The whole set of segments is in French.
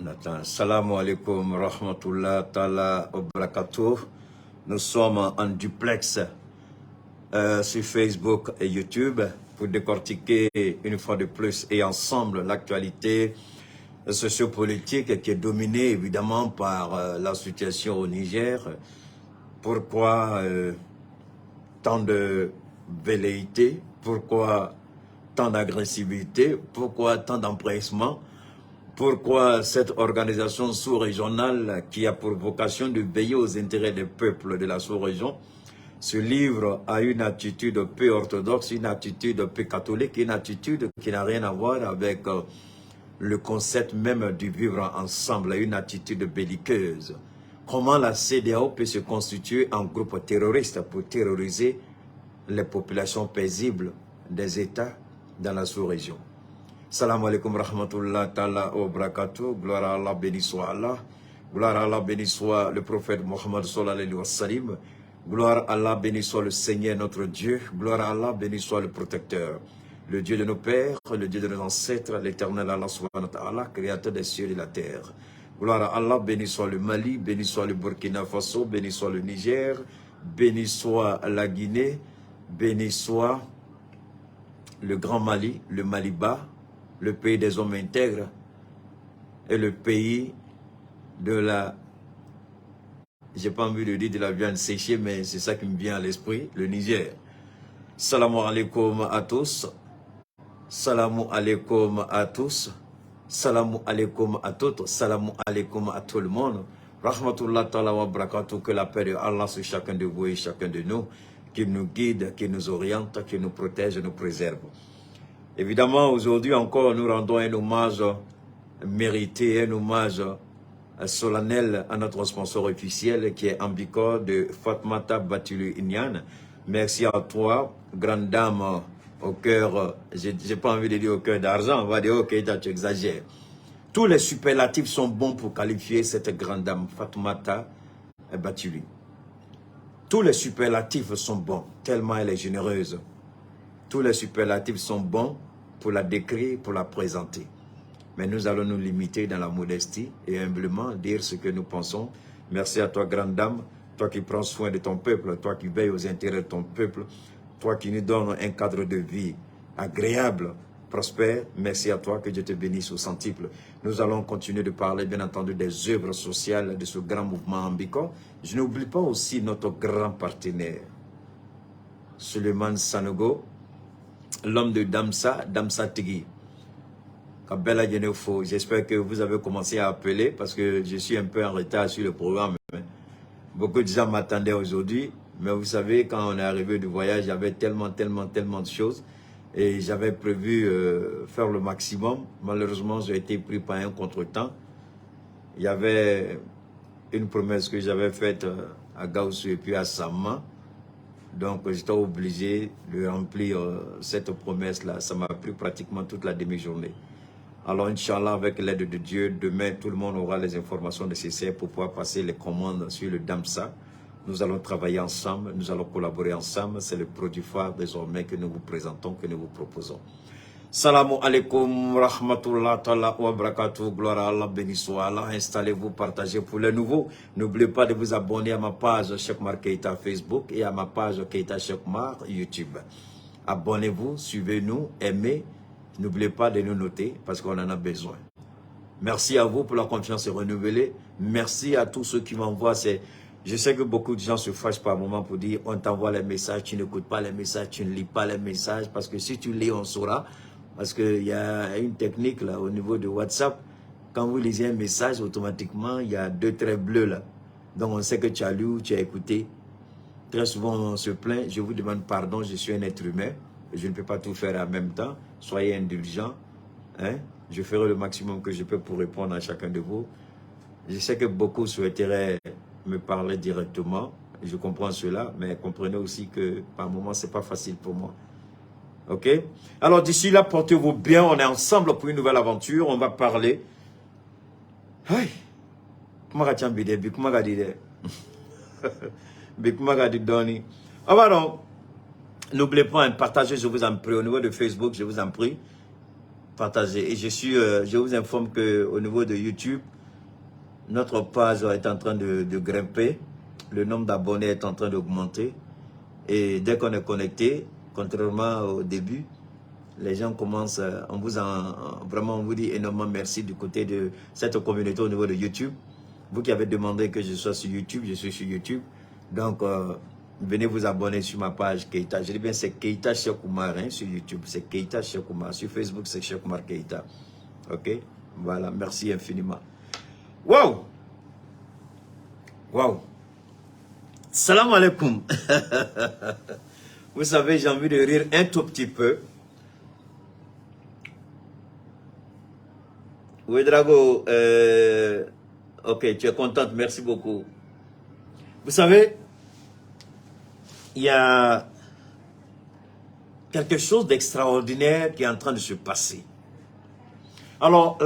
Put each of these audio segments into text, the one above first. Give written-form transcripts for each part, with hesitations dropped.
Nathan. Salam alaikum rahmatullah ta'ala wa barakatuh. Nous sommes en duplex sur Facebook et YouTube pour décortiquer une fois de plus et ensemble l'actualité sociopolitique qui est dominée évidemment par la situation au Niger. Pourquoi tant de velléité? Pourquoi tant d'agressivité? Pourquoi tant d'empressement? Pourquoi cette organisation sous-régionale qui a pour vocation de veiller aux intérêts des peuples de la sous-région se livre à une attitude peu orthodoxe, une attitude peu catholique, une attitude qui n'a rien à voir avec le concept même du vivre ensemble, une attitude belliqueuse? Comment la CEDEAO peut se constituer en groupe terroriste pour terroriser les populations paisibles des États dans la sous-région? Salam alaikum rahmatullah ta'ala wa barakatuh. Gloire à Allah, béni soit Allah. Gloire à Allah, béni soit le prophète Mohammed sallallahu alayhi wa sallam. Gloire à Allah, béni soit le Seigneur notre Dieu. Gloire à Allah, béni soit le protecteur. Le Dieu de nos pères, le Dieu de nos ancêtres, l'éternel Allah subhanahu wa ta'ala, créateur des cieux et de la terre. Gloire à Allah, béni soit le Mali, béni soit le Burkina Faso, béni soit le Niger, béni soit la Guinée, béni soit le Grand Mali, le Maliba, le pays des hommes intègres et le pays de la, j'ai pas envie de dire de la viande séchée, mais c'est ça qui me vient à l'esprit, le Niger. Salam alaikum à tous. Salam alaikum à tous. Salam alaikum à toutes. Salam alaikum à tout le monde. Rahmatullah ta'ala wa barakatuh, que la paix de Allah sur chacun de vous et chacun de nous, qui nous guide, qui nous oriente, qui nous protège et nous préserve. Évidemment, aujourd'hui encore, nous rendons un hommage mérité, un hommage solennel à notre sponsor officiel qui est Ambicor de Fatmata Batulu Inyan. Merci à toi, grande dame au cœur, j'ai pas envie de dire au cœur d'argent, on va dire ok, tu exagères. Tous les superlatifs sont bons pour qualifier cette grande dame Fatmata Batulu. Tous les superlatifs sont bons, tellement elle est généreuse. Tous les superlatifs sont bons pour la décrire, pour la présenter. Mais nous allons nous limiter dans la modestie et humblement dire ce que nous pensons. Merci à toi, grande dame, toi qui prends soin de ton peuple, toi qui veilles aux intérêts de ton peuple, toi qui nous donnes un cadre de vie agréable, prospère. Merci à toi, que Dieu te bénisse au centuple. Nous allons continuer de parler, bien entendu, des œuvres sociales de ce grand mouvement Ambicor. Je n'oublie pas aussi notre grand partenaire, Suleiman Sanogo, l'homme de Damsa, Damsa Tigui. J'espère que vous avez commencé à appeler parce que je suis un peu en retard sur le programme. Beaucoup de gens m'attendaient aujourd'hui, mais vous savez, quand on est arrivé du voyage, il y avait tellement de choses et j'avais prévu faire le maximum. Malheureusement, j'ai été pris par un contretemps. Il y avait une promesse que j'avais faite à Gaussou et puis à Sama. Donc, j'étais obligé de remplir cette promesse-là. Ça m'a pris pratiquement toute la demi-journée. Alors, Inch'Allah, avec l'aide de Dieu, demain, tout le monde aura les informations nécessaires pour pouvoir passer les commandes sur le Damsa. Nous allons travailler ensemble, nous allons collaborer ensemble. C'est le produit phare désormais que nous vous présentons, que nous vous proposons. Salam alaikum, rahmatullah ta'ala wa barakatuh, gloire à Allah, béni soit Allah. Installez-vous, partagez pour les nouveaux. N'oubliez pas de vous abonner à ma page Cheikh Mar Keita Facebook et à ma page Keita Cheikh Mar YouTube. Abonnez-vous, suivez-nous, aimez. N'oubliez pas de nous noter parce qu'on en a besoin. Merci à vous pour la confiance renouvelée. Merci à tous ceux qui m'envoient ces... Je sais que beaucoup de gens se fâchent par moment pour dire on t'envoie les messages, tu n'écoutes pas les messages, tu ne lis pas les messages parce que si tu lis, on saura. Parce qu'il y a une technique là au niveau de WhatsApp. Quand vous lisez un message, automatiquement, il y a 2 traits bleus là. Donc on sait que tu as lu ou tu as écouté. Très souvent on se plaint, je vous demande pardon, je suis un être humain. Je ne peux pas tout faire en même temps. Soyez indulgents. Hein? Je ferai le maximum que je peux pour répondre à chacun de vous. Je sais que beaucoup souhaiteraient me parler directement. Je comprends cela, mais comprenez aussi que par moment, ce n'est pas facile pour moi. Ok? Alors d'ici là, portez-vous bien. On est ensemble pour une nouvelle aventure. On va parler. Hey! N'oubliez pas, partagez, je vous en prie. Au niveau de Facebook, je vous en prie. partagez. Et je vous informe qu'au niveau de YouTube, notre page est en train de grimper. Le nombre d'abonnés est en train d'augmenter. Et dès qu'on est connecté, contrairement au début, les gens commencent, vraiment, on vous dit énormément merci du côté de cette communauté au niveau de YouTube. Vous qui avez demandé que je sois sur YouTube, je suis sur YouTube. Donc, venez vous abonner sur ma page Keita. Je dis bien, c'est Keita Cheikh Oumar hein, sur YouTube. C'est Keita Cheikh Oumar. Sur Facebook, c'est Cheikh Oumar Keita. Ok? Voilà, merci infiniment. Wow! Wow! Salam alaikum. Vous savez, j'ai envie de rire un tout petit peu. Oui, Drago, ok, tu es contente, merci beaucoup. Vous savez, il y a quelque chose d'extraordinaire qui est en train de se passer. Alors,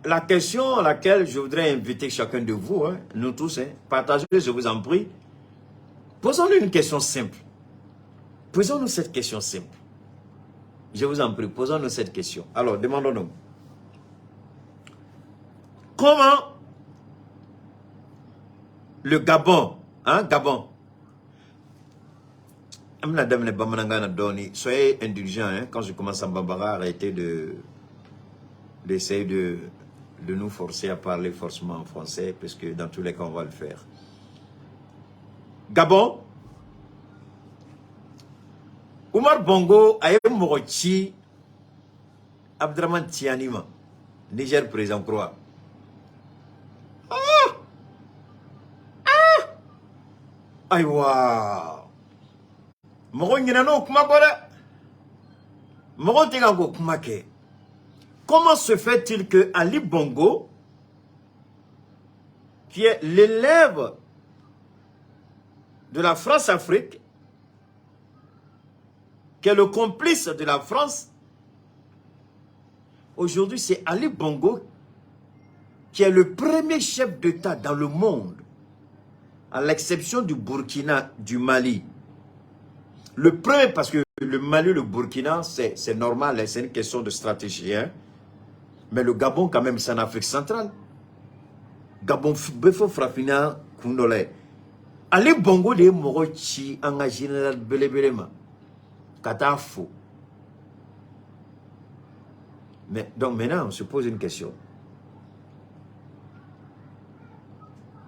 la question à laquelle je voudrais inviter chacun de vous, hein, nous tous, hein, partagez, je vous en prie. Posons-nous une question simple. Posons-nous cette question simple. Je vous en prie, posons-nous cette question. Alors, demandons-nous. Comment le Gabon, hein, Gabon, soyez indulgents, hein, quand je commence à Bambara, arrêtez d'essayer de nous forcer à parler forcément en français, parce que dans tous les cas, on va le faire. Gabon, Oumar Bongo a Morochi Abdraman Tianima, Niger président Croix. Aïwa. Comment se fait-il que Ali Bongo, qui est l'élève de la France-Afrique, qui est le complice de la France, aujourd'hui c'est Ali Bongo qui est le premier chef d'État dans le monde, à l'exception du Burkina, du Mali. Le premier, parce que le Mali, le Burkina, c'est normal, c'est une question de stratégie. Hein? Mais le Gabon, quand même, c'est en Afrique centrale. Gabon, Befo Frafina, Koundole. Ali Bongo de Morochi, en général, Belebelema. Kata faux. Mais donc maintenant, on se pose une question.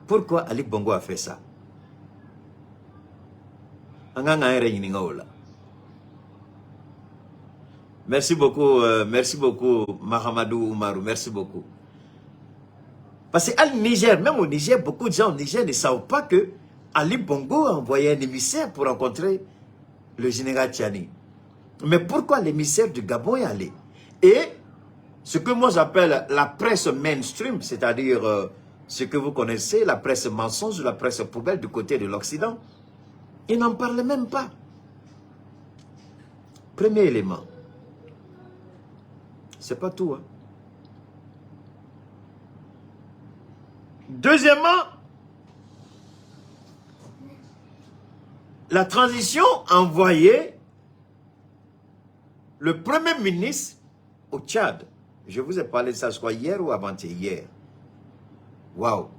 Pourquoi Ali Bongo a fait ça? Merci beaucoup, Mahamadou Oumarou, merci beaucoup. Parce qu'au Niger, même au Niger, beaucoup de gens au Niger ne savent pas que Ali Bongo a envoyé un émissaire pour rencontrer le général Tchani. Mais pourquoi l'émissaire du Gabon est allé? Et ce que moi j'appelle la presse mainstream, c'est-à-dire ce que vous connaissez, la presse mensonge, la presse poubelle du côté de l'Occident, ils n'en parlent même pas. Premier élément. C'est pas tout. Hein. Deuxièmement, la transition a envoyé le Premier ministre au Tchad. Je vous ai parlé de ça, je crois, hier ou avant-hier. Waouh.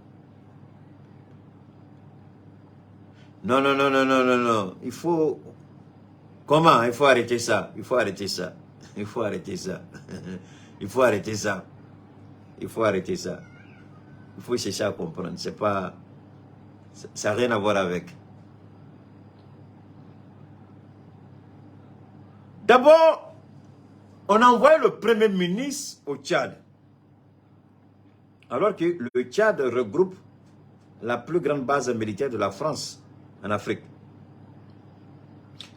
Non, non, non, non, non, non, non. Il faut... Comment? Il faut arrêter ça. Il faut arrêter ça. Il faut arrêter ça. Il faut arrêter ça. Il faut arrêter ça. Il faut chercher à comprendre. C'est pas... Ça n'a rien à voir avec. D'abord, on a envoyé le Premier ministre au Tchad. Alors que le Tchad regroupe la plus grande base militaire de la France en Afrique.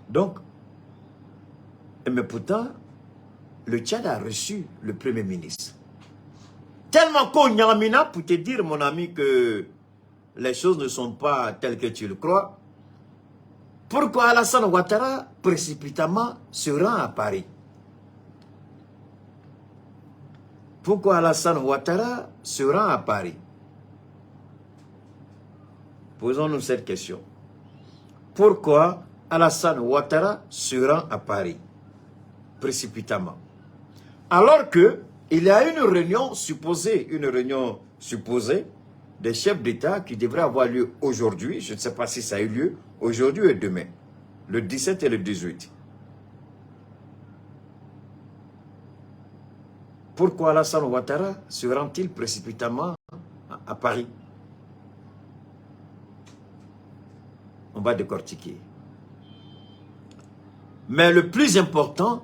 Donc, mais pourtant, le Tchad a reçu le Premier ministre. Tellement qu'on y a mis pour te dire, mon ami, que les choses ne sont pas telles que tu le crois. Pourquoi Alassane Ouattara, précipitamment, se rend à Paris? Pourquoi Alassane Ouattara se rend à Paris? Posons-nous cette question. Pourquoi Alassane Ouattara se rend à Paris? Précipitamment. Alors que il y a une réunion supposée des chefs d'État qui devrait avoir lieu aujourd'hui. Je ne sais pas si ça a eu lieu aujourd'hui et demain, le 17 et le 18. Pourquoi Alassane Ouattara se rend-il précipitamment à Paris? On va décortiquer. Mais le plus important,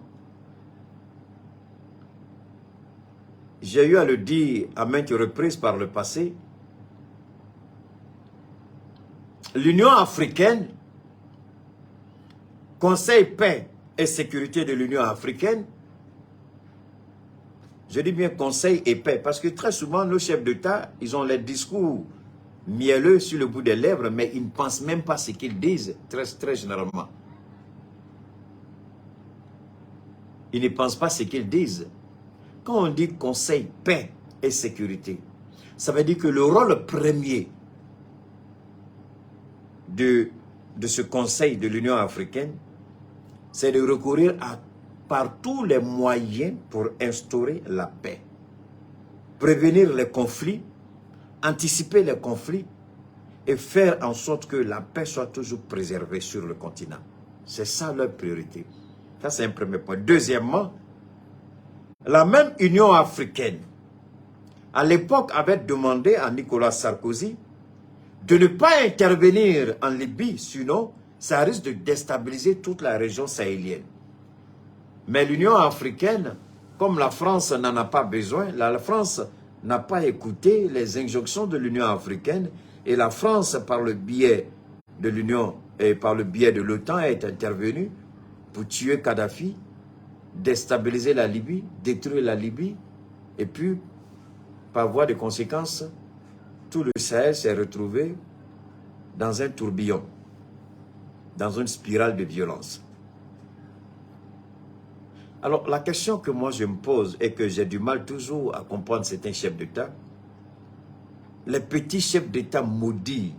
j'ai eu à le dire à maintes reprises par le passé, l'Union africaine, Conseil paix et sécurité de l'Union africaine, je dis bien conseil et paix, parce que très souvent, nos chefs d'État, ils ont les discours mielleux sur le bout des lèvres, mais ils ne pensent même pas ce qu'ils disent, très généralement. Ils ne pensent pas ce qu'ils disent. Quand on dit conseil, paix et sécurité, ça veut dire que le rôle premier de ce conseil de l'Union africaine, c'est de recourir par tous les moyens pour instaurer la paix. Prévenir les conflits, anticiper les conflits et faire en sorte que la paix soit toujours préservée sur le continent. C'est ça leur priorité. Ça, c'est un premier point. Deuxièmement, la même Union africaine, à l'époque, avait demandé à Nicolas Sarkozy de ne pas intervenir en Libye, sinon ça risque de déstabiliser toute la région sahélienne. Mais l'Union africaine, comme la France n'en a pas besoin, la France n'a pas écouté les injonctions de l'Union africaine et la France, par le biais de l'Union et par le biais de l'OTAN, est intervenue pour tuer Kadhafi, déstabiliser la Libye, détruire la Libye, et puis, par voie de conséquence, tout le Sahel s'est retrouvé dans un tourbillon, dans une spirale de violence. Alors, la question que moi je me pose et que j'ai du mal toujours à comprendre certains chefs d'État, les petits chefs d'État maudits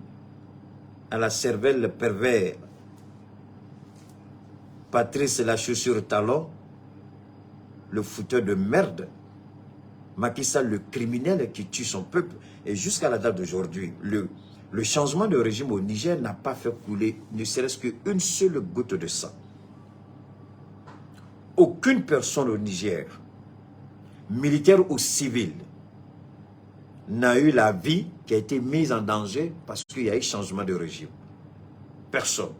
à la cervelle pervers, Patrice la chaussure talon, le fouteur de merde, Macky Sall le criminel qui tue son peuple, et jusqu'à la date d'aujourd'hui, le changement de régime au Niger n'a pas fait couler ne serait-ce qu'une seule goutte de sang. Aucune personne au Niger, militaire ou civile, n'a eu la vie qui a été mise en danger parce qu'il y a eu changement de régime. Personne.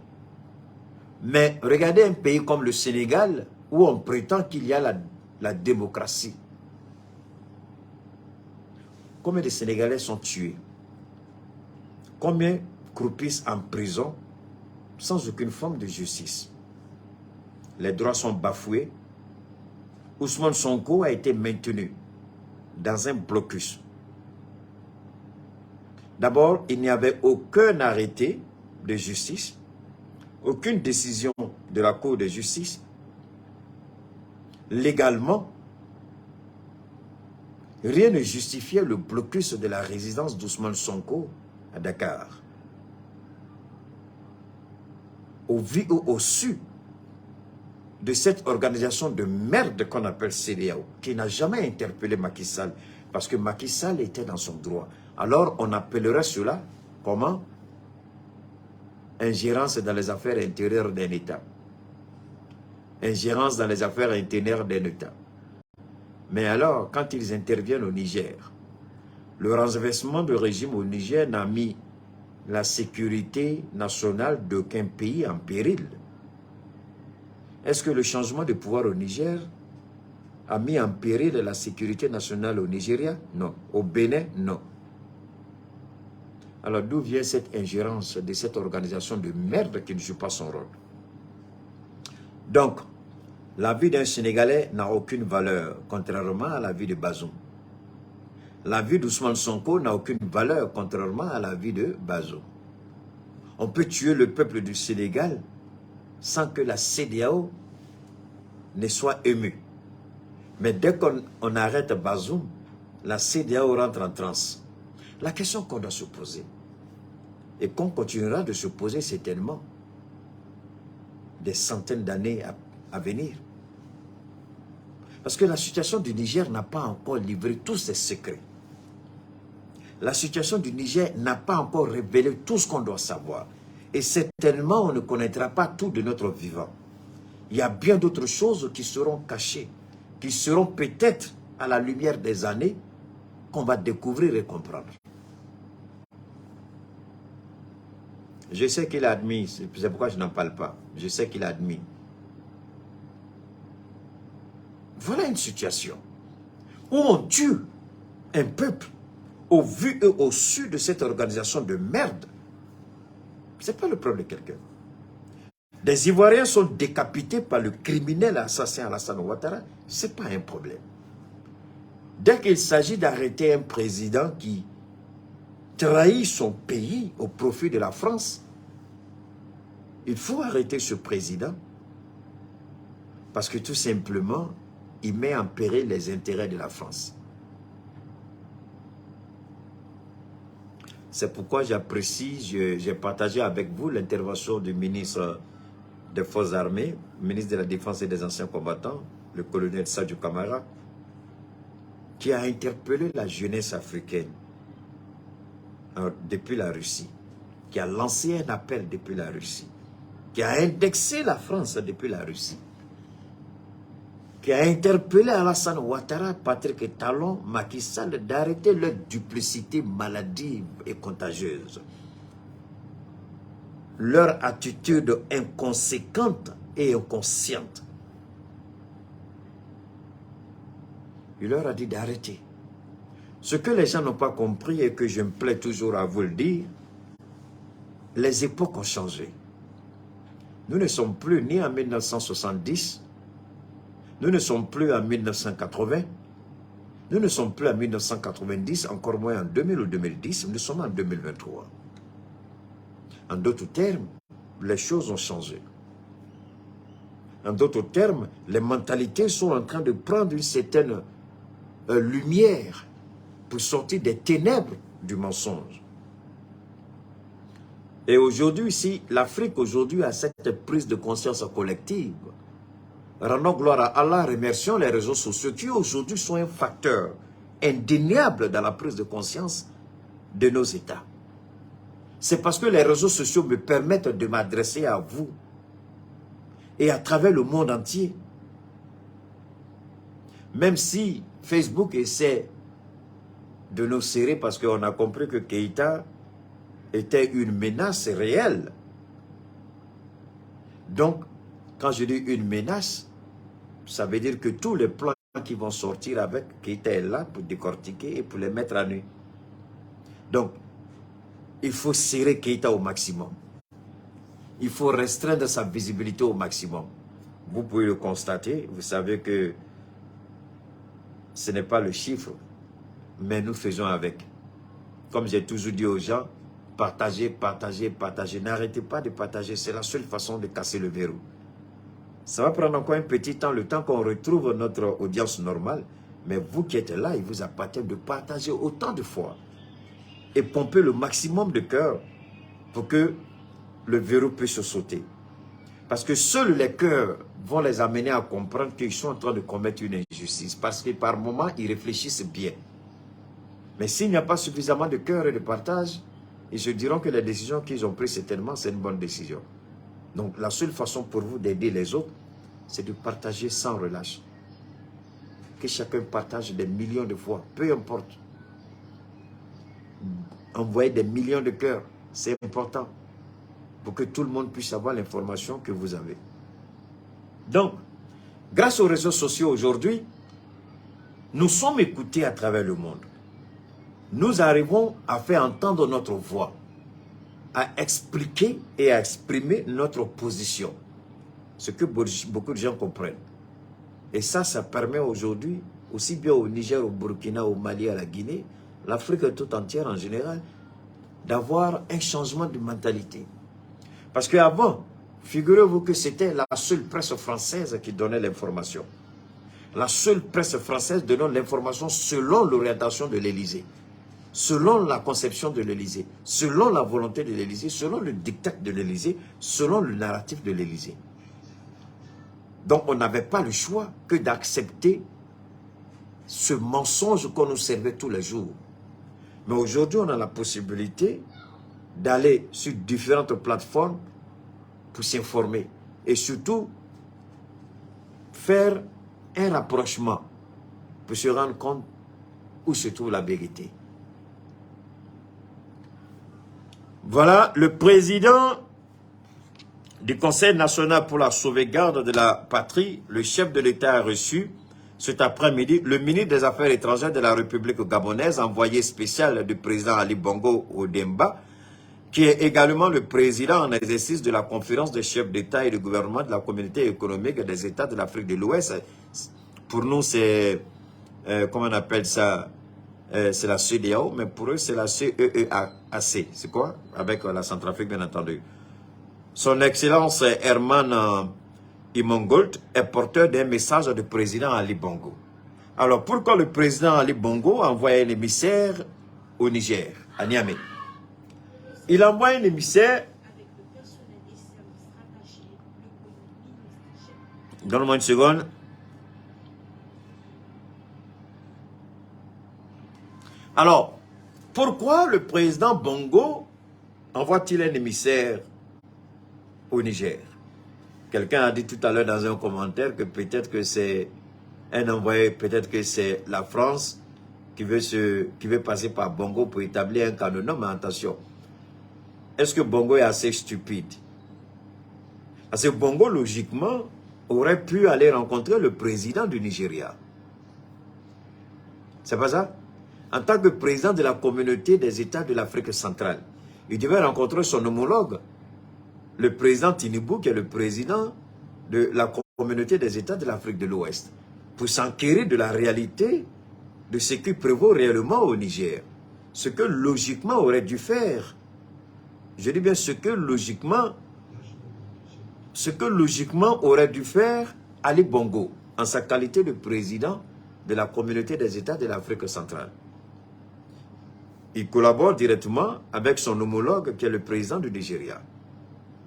Mais regardez un pays comme le Sénégal, où on prétend qu'il y a la démocratie. Combien de Sénégalais sont tués? Combien croupissent en prison sans aucune forme de justice? Les droits sont bafoués. Ousmane Sonko a été maintenu dans un blocus. D'abord, il n'y avait aucun arrêté de justice, aucune décision de la Cour de justice. Légalement, rien ne justifiait le blocus de la résidence d'Ousmane Sonko à Dakar. Au vu ou au su de cette organisation de merde qu'on appelle CEDEAO, qui n'a jamais interpellé Macky Sall, parce que Macky Sall était dans son droit. Alors on appellerait cela, comment? Ingérence dans les affaires intérieures d'un État. Ingérence dans les affaires intérieures d'un État. Mais alors, quand ils interviennent au Niger, le renversement de régime au Niger n'a mis la sécurité nationale d'aucun pays en péril. Est-ce que le changement de pouvoir au Niger a mis en péril la sécurité nationale au Nigeria? Non. Au Bénin? Non. Alors d'où vient cette ingérence de cette organisation de merde qui ne joue pas son rôle? Donc, la vie d'un Sénégalais n'a aucune valeur, contrairement à la vie de Bazoum. La vie d'Ousmane Sonko n'a aucune valeur, contrairement à la vie de Bazoum. On peut tuer le peuple du Sénégal sans que la CEDEAO ne soit émue. Mais dès qu'on arrête Bazoum, la CEDEAO rentre en transe. La question qu'on doit se poser, et qu'on continuera de se poser certainement des centaines d'années à venir, Parce que la situation du Niger n'a pas encore livré tous ses secrets. La situation du Niger n'a pas encore révélé tout ce qu'on doit savoir. Et certainement, on ne connaîtra pas tout de notre vivant. Il y a bien d'autres choses qui seront cachées, qui seront peut-être à la lumière des années, qu'on va découvrir et comprendre. Je sais qu'il a admis, c'est pourquoi je n'en parle pas. Je sais qu'il a admis. Voilà une situation où on tue un peuple au vu et au su de cette organisation de merde. Ce n'est pas le problème de quelqu'un. Des Ivoiriens sont décapités par le criminel assassin Alassane Ouattara. Ce n'est pas un problème. Dès qu'il s'agit d'arrêter un président qui trahit son pays au profit de la France, il faut arrêter ce président parce que tout simplement, il met en péril les intérêts de la France. C'est pourquoi j'apprécie, j'ai partagé avec vous l'intervention du ministre des Forces armées, ministre de la Défense et des Anciens Combattants, le colonel Sadio Kamara, qui a interpellé la jeunesse africaine depuis la Russie, qui a lancé un appel depuis la Russie, qui a indexé la France depuis la Russie, qui a interpellé Alassane Ouattara, Patrick Talon, Macky Sall d'arrêter leur duplicité maladive et contagieuse. Leur attitude inconséquente et inconsciente. Il leur a dit d'arrêter. Ce que les gens n'ont pas compris et que je me plais toujours à vous le dire, les époques ont changé. Nous ne sommes plus ni en 1970, nous ne sommes plus en 1980, nous ne sommes plus en 1990, encore moins en 2000 ou 2010, nous sommes en 2023. En d'autres termes, les choses ont changé. En d'autres termes, les mentalités sont en train de prendre une certaine lumière pour sortir des ténèbres du mensonge. Et aujourd'hui, si l'Afrique aujourd'hui a cette prise de conscience collective, rendons gloire à Allah, remercions les réseaux sociaux qui aujourd'hui sont un facteur indéniable dans la prise de conscience de nos États. C'est parce que les réseaux sociaux me permettent de m'adresser à vous et à travers le monde entier. Même si Facebook essaie de nous serrer parce qu'on a compris que Keïta était une menace réelle. Donc, quand je dis une menace, ça veut dire que tous les plans qui vont sortir avec Keïta est là pour décortiquer et pour les mettre à nu. Donc, il faut serrer Keïta au maximum. Il faut restreindre sa visibilité au maximum. Vous pouvez le constater, vous savez que ce n'est pas le chiffre, mais nous faisons avec. Comme j'ai toujours dit aux gens, partagez, partagez, partagez. N'arrêtez pas de partager, c'est la seule façon de casser le verrou. Ça va prendre encore un petit temps, le temps qu'on retrouve notre audience normale, mais vous qui êtes là, il vous appartient de partager autant de fois et pomper le maximum de cœur pour que le verrou puisse sauter. Parce que seuls les cœurs vont les amener à comprendre qu'ils sont en train de commettre une injustice. Parce que par moments, ils réfléchissent bien. Mais s'il n'y a pas suffisamment de cœur et de partage, ils se diront que la décision qu'ils ont prise, certainement, c'est une bonne décision. Donc, la seule façon pour vous d'aider les autres, c'est de partager sans relâche. Que chacun partage des millions de fois, peu importe. Envoyez des millions de cœurs, c'est important. Pour que tout le monde puisse avoir l'information que vous avez. Donc, grâce aux réseaux sociaux aujourd'hui, nous sommes écoutés à travers le monde. Nous arrivons à faire entendre notre voix, à expliquer et à exprimer notre position. Ce que beaucoup de gens comprennent. Et ça permet aujourd'hui, aussi bien au Niger, au Burkina, au Mali, à la Guinée, l'Afrique tout entière en général, d'avoir un changement de mentalité. Parce qu'avant, figurez-vous que c'était la seule presse française qui donnait l'information. La seule presse française donnant l'information selon l'orientation de l'Élysée, selon la conception de l'Élysée, selon la volonté de l'Élysée, selon le diktat de l'Élysée, selon le narratif de l'Élysée. Donc on n'avait pas le choix que d'accepter ce mensonge qu'on nous servait tous les jours. Mais aujourd'hui, on a la possibilité d'aller sur différentes plateformes pour s'informer et surtout faire un rapprochement pour se rendre compte où se trouve la vérité. Voilà, le président du Conseil national pour la sauvegarde de la patrie, le chef de l'État a reçu cet après-midi le ministre des Affaires étrangères de la République gabonaise, envoyé spécial du président Ali Bongo Ondimba, qui est également le président en exercice de la conférence des chefs d'État et de gouvernement de la communauté économique des États de l'Afrique de l'Ouest. Pour nous, c'est, comment on appelle ça, c'est la CEDEAO, mais pour eux, c'est la CEEAC. C'est quoi? Avec la Centrafrique, bien entendu. Son Excellence Herman Imongolt est porteur d'un message du président Ali Bongo. Alors, pourquoi le président Ali Bongo a envoyé un émissaire au Niger, à Niamey? Il envoie un émissaire. Donne-moi une seconde. Alors, pourquoi le président Bongo envoie-t-il un émissaire au Niger? Quelqu'un a dit tout à l'heure dans un commentaire que peut-être que c'est un envoyé, peut-être que c'est la France qui veut passer par Bongo pour établir un canon. Non, mais attention. Est-ce que Bongo est assez stupide? Parce que Bongo, logiquement, aurait pu aller rencontrer le président du Nigeria. C'est pas ça? En tant que président de la communauté des États de l'Afrique centrale, il devait rencontrer son homologue, le président Tinubu, qui est le président de la communauté des États de l'Afrique de l'Ouest, pour s'enquérir de la réalité de ce qui prévaut réellement au Niger. Ce que logiquement aurait dû faire. Je dis bien ce que logiquement aurait dû faire Ali Bongo, en sa qualité de président de la communauté des États de l'Afrique centrale. Il collabore directement avec son homologue qui est le président du Nigeria.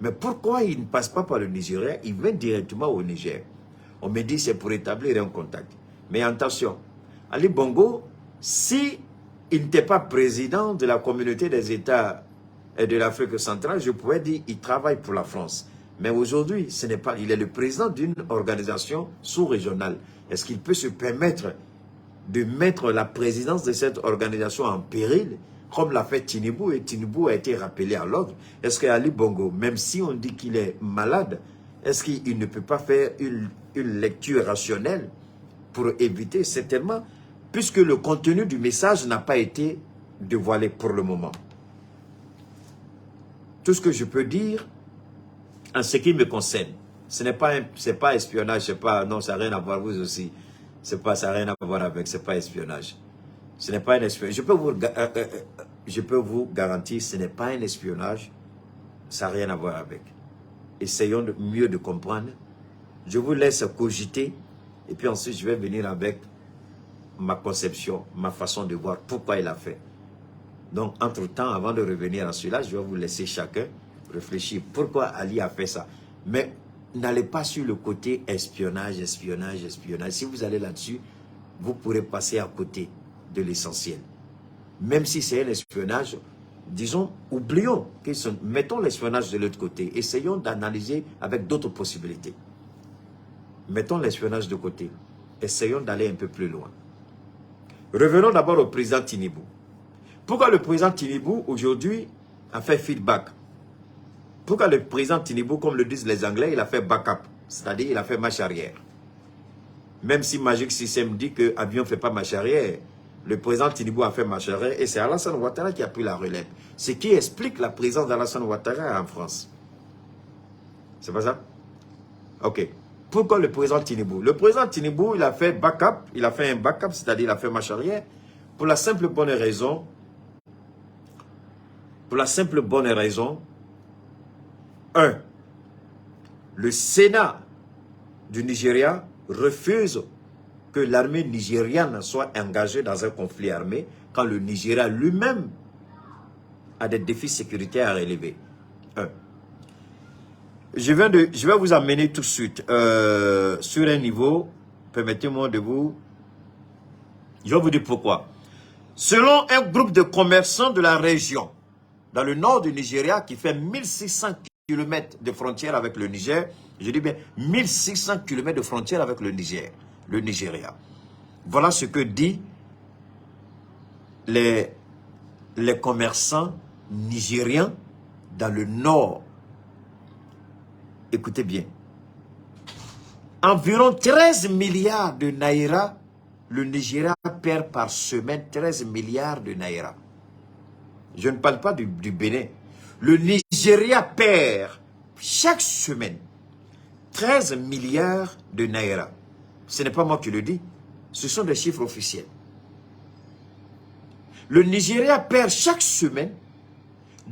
Mais pourquoi il ne passe pas par le Nigeria, il vient directement au Niger? On me dit c'est pour établir un contact. Mais attention, Ali Bongo, si il n'était pas président de la communauté des États et de l'Afrique centrale, je pourrais dire qu'il travaille pour la France. Mais aujourd'hui, ce n'est pas. Il est le président d'une organisation sous-régionale. Est-ce qu'il peut se permettre de mettre la présidence de cette organisation en péril, comme l'a fait Tinubu, et Tinubu a été rappelé à l'ordre? Est-ce qu'Ali Bongo, même si on dit qu'il est malade, est-ce qu'il ne peut pas faire une lecture rationnelle pour éviter, certainement, puisque le contenu du message n'a pas été dévoilé pour le moment. Tout ce que je peux dire, en ce qui me concerne, ce n'est pas, pas espionnage, c'est pas, non, ça n'a rien à voir, vous aussi, ça n'a rien à voir avec, c'est pas espionnage. Ce n'est pas un espionnage. Je peux vous garantir, ce n'est pas un espionnage, ça n'a rien à voir avec. Essayons mieux de comprendre. Je vous laisse cogiter, et puis ensuite je vais venir avec ma conception, ma façon de voir pourquoi il a fait. Donc, entre-temps, avant de revenir à cela, je vais vous laisser chacun réfléchir pourquoi Ali a fait ça. Mais n'allez pas sur le côté espionnage, espionnage, espionnage. Si vous allez là-dessus, vous pourrez passer à côté de l'essentiel. Même si c'est un espionnage, disons, oublions, mettons l'espionnage de l'autre côté. Essayons d'analyser avec d'autres possibilités. Mettons l'espionnage de côté. Essayons d'aller un peu plus loin. Revenons d'abord au président Tinubu. Pourquoi le président Tinubu, aujourd'hui, a fait feedback? Pourquoi le président Tinubu, comme le disent les Anglais, il a fait backup? C'est-à-dire, il a fait marche arrière. Même si Magic System dit que l'avion ne fait pas marche arrière, le président Tinubu a fait marche arrière et c'est Alassane Ouattara qui a pris la relève. Ce qui explique la présence d'Alassane Ouattara en France. C'est pas ça? Ok. Pourquoi le président Tinubu? Le président Tinubu, il a fait backup, il a fait un backup, c'est-à-dire il a fait marche arrière, pour la simple bonne raison, le Sénat du Nigeria refuse que l'armée nigériane soit engagée dans un conflit armé quand le Nigeria lui-même a des défis sécuritaires à relever. je vais vous amener tout de suite sur un niveau, permettez-moi de vous... Je vais vous dire pourquoi. Selon un groupe de commerçants de la région, dans le nord du Nigeria, qui fait 1600 km de frontière avec le Niger, je dis bien 1600 km de frontière avec le Nigeria. Voilà ce que disent les commerçants nigériens dans le nord. Écoutez bien. Environ 13 milliards de naira, le Nigeria perd par semaine 13 milliards de naira. Je ne parle pas du Bénin. Le Nigeria perd chaque semaine 13 milliards de naira. Ce n'est pas moi qui le dis. Ce sont des chiffres officiels. Le Nigeria perd chaque semaine,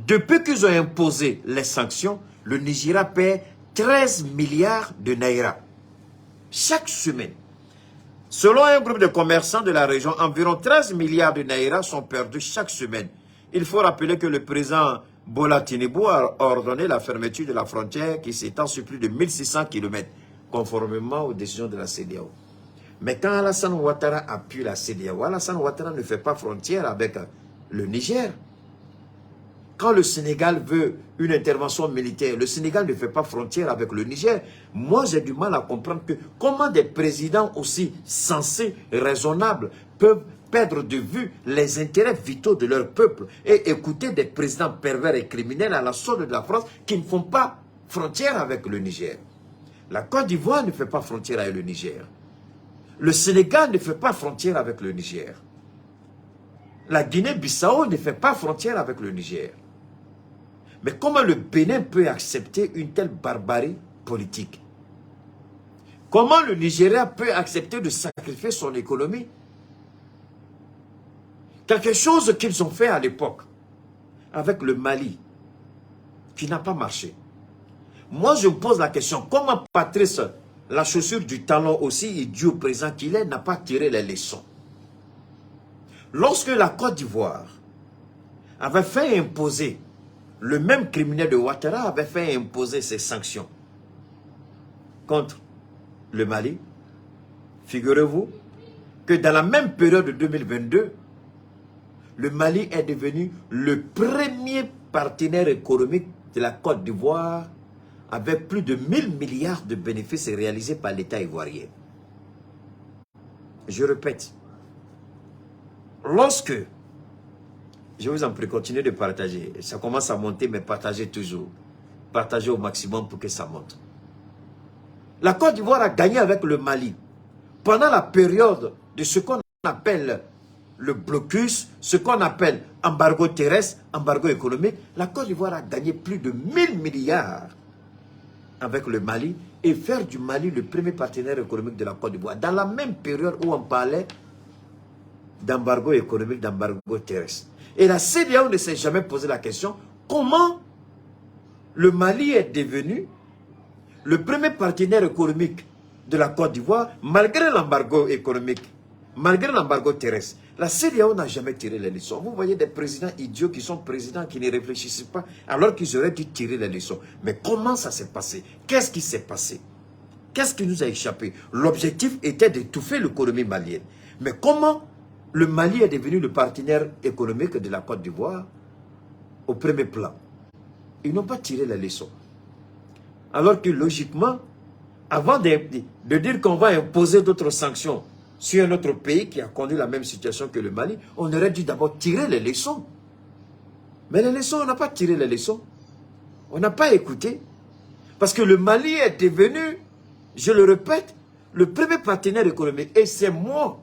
depuis qu'ils ont imposé les sanctions, le Nigeria perd 13 milliards de naira. Chaque semaine. Selon un groupe de commerçants de la région, environ 13 milliards de naira sont perdus chaque semaine. Il faut rappeler que le président Bola Tinubu a ordonné la fermeture de la frontière qui s'étend sur plus de 1600 km, conformément aux décisions de la CEDEAO. Mais quand Alassane Ouattara appuie la CEDEAO, Alassane Ouattara ne fait pas frontière avec le Niger. Quand le Sénégal veut une intervention militaire, le Sénégal ne fait pas frontière avec le Niger. Moi, j'ai du mal à comprendre que comment des présidents aussi sensés, raisonnables, peuvent perdre de vue les intérêts vitaux de leur peuple et écouter des présidents pervers et criminels à la solde de la France qui ne font pas frontière avec le Niger. La Côte d'Ivoire ne fait pas frontière avec le Niger. Le Sénégal ne fait pas frontière avec le Niger. La Guinée-Bissau ne fait pas frontière avec le Niger. Mais comment le Bénin peut accepter une telle barbarie politique? Comment le Nigeria peut accepter de sacrifier son économie? Quelque chose qu'ils ont fait à l'époque avec le Mali, qui n'a pas marché. Moi, je me pose la question, comment Patrice, la chaussure du talon aussi idiot présent qu'il est, n'a pas tiré les leçons? Lorsque la Côte d'Ivoire avait fait imposer, le même criminel de Ouattara avait fait imposer ses sanctions contre le Mali, figurez-vous que dans la même période de 2022, le Mali est devenu le premier partenaire économique de la Côte d'Ivoire avec plus de 1000 milliards de bénéfices réalisés par l'État ivoirien. Je répète, lorsque, je vous en prie, continuez de partager. Ça commence à monter, mais partagez toujours. Partagez au maximum pour que ça monte. La Côte d'Ivoire a gagné avec le Mali pendant la période de ce qu'on appelle le blocus, ce qu'on appelle embargo terrestre, embargo économique. La Côte d'Ivoire a gagné plus de 1000 milliards avec le Mali et faire du Mali le premier partenaire économique de la Côte d'Ivoire. Dans la même période où on parlait d'embargo économique, d'embargo terrestre. Et la CEDEAO ne s'est jamais posé la question comment le Mali est devenu le premier partenaire économique de la Côte d'Ivoire malgré l'embargo économique, malgré l'embargo terrestre. La CEDEAO n'a jamais tiré les leçons. Vous voyez des présidents idiots qui sont présidents qui ne réfléchissent pas alors qu'ils auraient dû tirer les leçons. Mais comment ça s'est passé? Qu'est-ce qui s'est passé? Qu'est-ce qui nous a échappé? L'objectif était d'étouffer l'économie malienne. Mais comment le Mali est devenu le partenaire économique de la Côte d'Ivoire au premier plan? Ils n'ont pas tiré les leçons. Alors que logiquement, avant de dire qu'on va imposer d'autres sanctions sur un autre pays qui a connu la même situation que le Mali, on aurait dû d'abord tirer les leçons. Mais les leçons, on n'a pas tiré les leçons. On n'a pas écouté. Parce que le Mali est devenu, je le répète, le premier partenaire économique. Et c'est moi,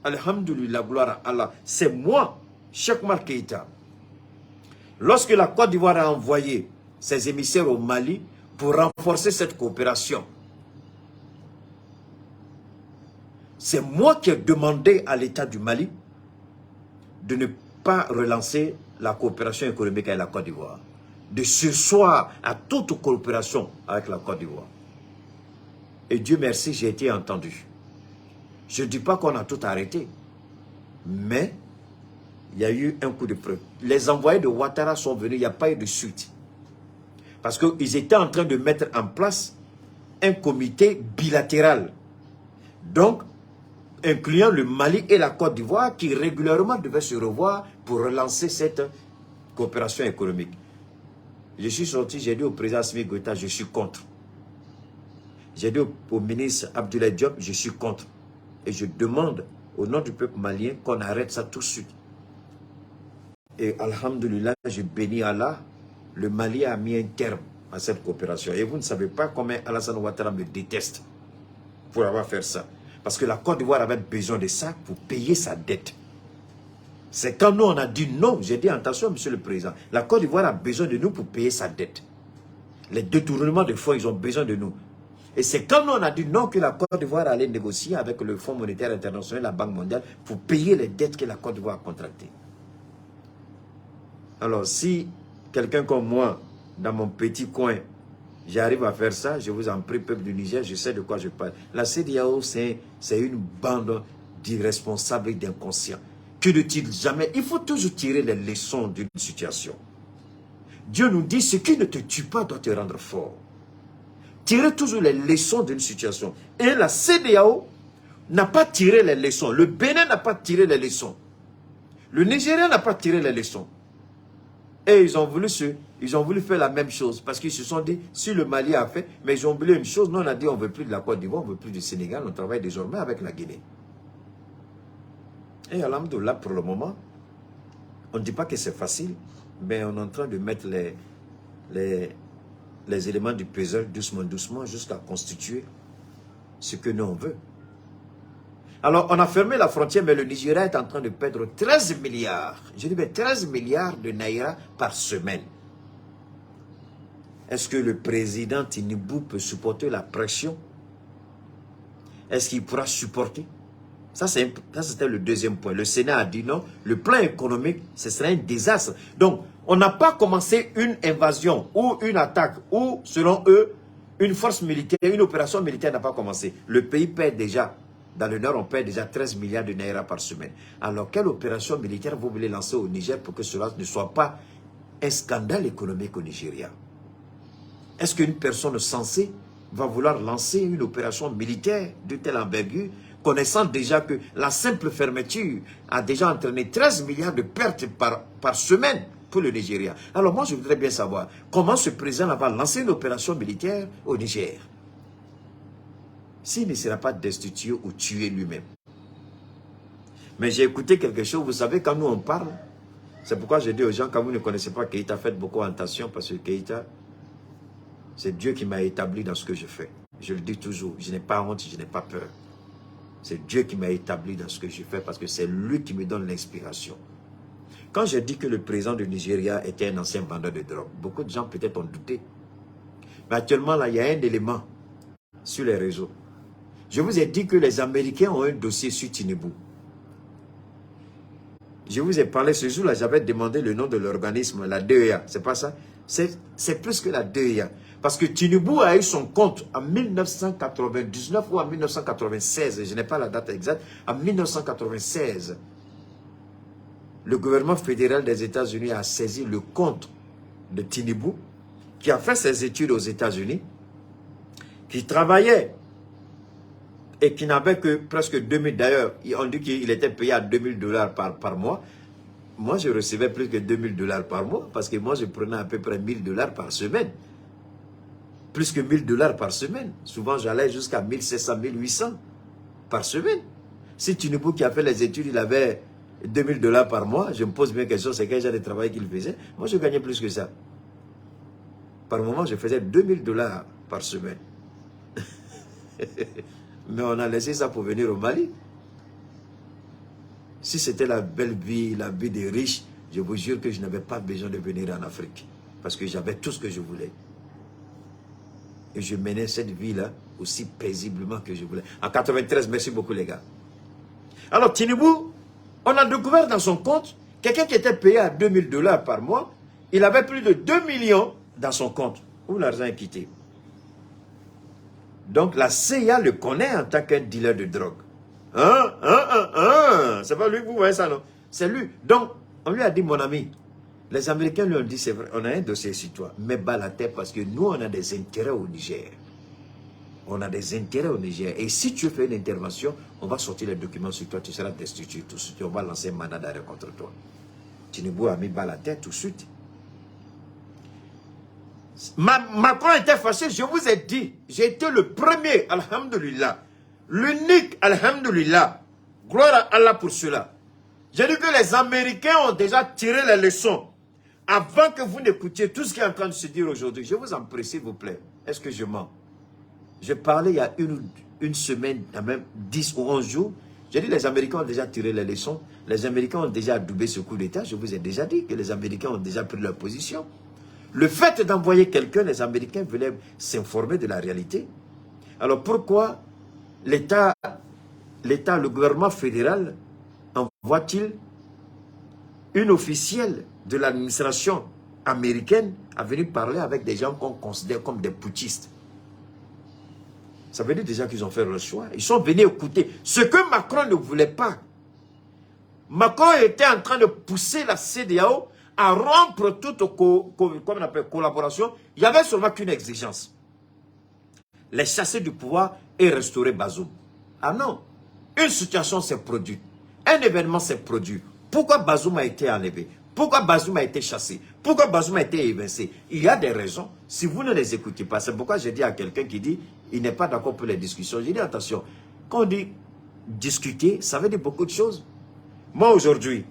alhamdoulilah, gloire à Allah, c'est moi, Cheikh Oumar Keïta. Lorsque la Côte d'Ivoire a envoyé ses émissaires au Mali pour renforcer cette coopération, c'est moi qui ai demandé à l'État du Mali de ne pas relancer la coopération économique avec la Côte d'Ivoire, de surseoir à toute coopération avec la Côte d'Ivoire. Et Dieu merci, j'ai été entendu. Je ne dis pas qu'on a tout arrêté, mais il y a eu un coup de preuve. Les envoyés de Ouattara sont venus, il n'y a pas eu de suite. Parce qu'ils étaient en train de mettre en place un comité bilatéral. Donc, incluant le Mali et la Côte d'Ivoire qui régulièrement devaient se revoir pour relancer cette coopération économique. Je suis sorti, j'ai dit au président Assimi Goïta, je suis contre. J'ai dit au ministre Abdoulaye Diop, je suis contre. Et je demande au nom du peuple malien qu'on arrête ça tout de suite. Et alhamdoulilah, je bénis Allah, le Mali a mis un terme à cette coopération. Et vous ne savez pas combien Alassane Ouattara me déteste pour avoir fait ça. Parce que la Côte d'Ivoire avait besoin de ça pour payer sa dette. C'est quand nous on a dit non, j'ai dit attention monsieur le président, la Côte d'Ivoire a besoin de nous pour payer sa dette. Les détournements de fonds, ils ont besoin de nous. Et c'est quand nous on a dit non que la Côte d'Ivoire allait négocier avec le Fonds monétaire international, la Banque mondiale, pour payer les dettes que la Côte d'Ivoire a contractées. Alors si quelqu'un comme moi, dans mon petit coin, j'arrive à faire ça, je vous en prie, peuple du Niger, je sais de quoi je parle. La CEDEAO, c'est une bande d'irresponsables et d'inconscients qui ne tirent jamais. Il faut toujours tirer les leçons d'une situation. Dieu nous dit, ce qui ne te tue pas doit te rendre fort. Tirez toujours les leçons d'une situation. Et la CEDEAO n'a pas tiré les leçons. Le Bénin n'a pas tiré les leçons. Le Nigeria n'a pas tiré les leçons. Et ils ont voulu faire la même chose. Parce qu'ils se sont dit, si le Mali a fait, mais ils ont oublié une chose. Nous, on a dit, on ne veut plus de la Côte d'Ivoire, on ne veut plus du Sénégal. On travaille désormais avec la Guinée. Et alhamdoulilah, pour le moment, on ne dit pas que c'est facile, mais on est en train de mettre les éléments du puzzle doucement, doucement, jusqu'à constituer ce que nous on veut. Alors, on a fermé la frontière, mais le Nigeria est en train de perdre 13 milliards. Je dis, mais 13 milliards de naira par semaine. Est-ce que le président Tinubu peut supporter la pression? Est-ce qu'il pourra supporter? Ça, c'était le deuxième point. Le Sénat a dit non. Le plan économique, ce serait un désastre. Donc, on n'a pas commencé une invasion ou une attaque ou, selon eux, une force militaire, une opération militaire n'a pas commencé. Le pays perd déjà, dans le Nord, on perd déjà 13 milliards de naira par semaine. Alors, quelle opération militaire vous voulez lancer au Niger pour que cela ne soit pas un scandale économique au Nigeria? Est-ce qu'une personne censée va vouloir lancer une opération militaire de telle envergure, connaissant déjà que la simple fermeture a déjà entraîné 13 milliards de pertes par semaine pour le Nigeria? Alors moi, je voudrais bien savoir comment ce président va lancer une opération militaire au Niger s'il ne sera pas destitué ou tué lui-même. Mais j'ai écouté quelque chose, vous savez, quand nous on parle, c'est pourquoi je dis aux gens, quand vous ne connaissez pas Keïta, faites beaucoup attention, parce que Keïta, c'est Dieu qui m'a établi dans ce que je fais. Je le dis toujours, je n'ai pas honte, je n'ai pas peur. C'est Dieu qui m'a établi dans ce que je fais parce que c'est lui qui me donne l'inspiration. Quand j'ai dit que le président du Nigeria était un ancien vendeur de drogue, beaucoup de gens peut-être ont douté. Mais actuellement, là, il y a un élément sur les réseaux. Je vous ai dit que les Américains ont un dossier sur Tinubu. Je vous ai parlé ce jour-là, j'avais demandé le nom de l'organisme, la DEA. C'est pas ça? C'est plus que la DEA. Parce que Tinubu a eu son compte en 1999 ou en 1996, je n'ai pas la date exacte, en 1996. Le gouvernement fédéral des États-Unis a saisi le compte de Tinubu, qui a fait ses études aux États-Unis, qui travaillait et qui n'avait que presque 2000, d'ailleurs, on dit qu'il était payé à $2000 par mois. Moi, je recevais plus que $2000 par mois, parce que moi, je prenais à peu près $1000 par semaine. Plus que $1000 par semaine. Souvent, j'allais jusqu'à 1700, 1800 par semaine. Si Tinubu qui a fait les études, il avait $2000 par mois, je me pose bien question, c'est quel genre de travail qu'il faisait. Moi, je gagnais plus que ça. Par moment, je faisais $2000 par semaine. Mais on a laissé ça pour venir au Mali. Si c'était la belle vie, la vie des riches, je vous jure que je n'avais pas besoin de venir en Afrique. Parce que j'avais tout ce que je voulais. Et je menais cette vie-là aussi paisiblement que je voulais. En 93, merci beaucoup les gars. Alors Tinubu, on a découvert dans son compte, quelqu'un qui était payé à $2000 par mois, il avait plus de 2 millions dans son compte. Où l'argent est quitté. Donc la CIA le connaît en tant qu'un dealer de drogue. C'est pas lui, vous voyez ça, non? C'est lui. Donc, on lui a dit, mon ami, Les Américains lui ont dit, c'est vrai, on a un dossier sur toi, mais bas la tête parce que nous, on a des intérêts au Niger. On a des intérêts au Niger. Et si tu fais une intervention, on va sortir les documents sur toi, tu seras destitué tout de suite. On va lancer un mandat d'arrêt contre toi. Tinubu a mis bas la tête tout de suite. Macron était fâché, je vous ai dit, j'ai été le premier, alhamdoulilah, l'unique, alhamdoulilah, gloire à Allah pour cela. J'ai dit que les Américains ont déjà tiré les leçons. Avant que vous n'écoutiez tout ce qui est en train de se dire aujourd'hui, je vous en prie, s'il vous plaît, est-ce que je mens? J'ai parlé il y a une semaine, même 10 ou 11 jours, j'ai dit les Américains ont déjà tiré les leçons, les Américains ont déjà adoubé ce coup d'État, je vous ai déjà dit que les Américains ont déjà pris leur position. Le fait d'envoyer quelqu'un, les Américains voulaient s'informer de la réalité. Alors pourquoi l'État, le gouvernement fédéral, envoie-t-il une officielle de l'administration américaine à venir parler avec des gens qu'on considère comme des putschistes? Ça veut dire déjà qu'ils ont fait leur choix. Ils sont venus écouter ce que Macron ne voulait pas. Macron était en train de pousser la CEDEAO à rompre toute collaboration. Il n'y avait seulement qu'une exigence. Les chasser du pouvoir et restaurer Bazoum. Ah non. Une situation s'est produite. Un événement s'est produit. Pourquoi Bazoum a été enlevé? Pourquoi Bazoum a été chassé? Pourquoi Bazoum a été évincé? Il y a des raisons. Si vous ne les écoutez pas, c'est pourquoi j'ai dit à quelqu'un qui dit il n'est pas d'accord pour les discussions. J'ai dit attention, quand on dit discuter, ça veut dire beaucoup de choses. Moi aujourd'hui,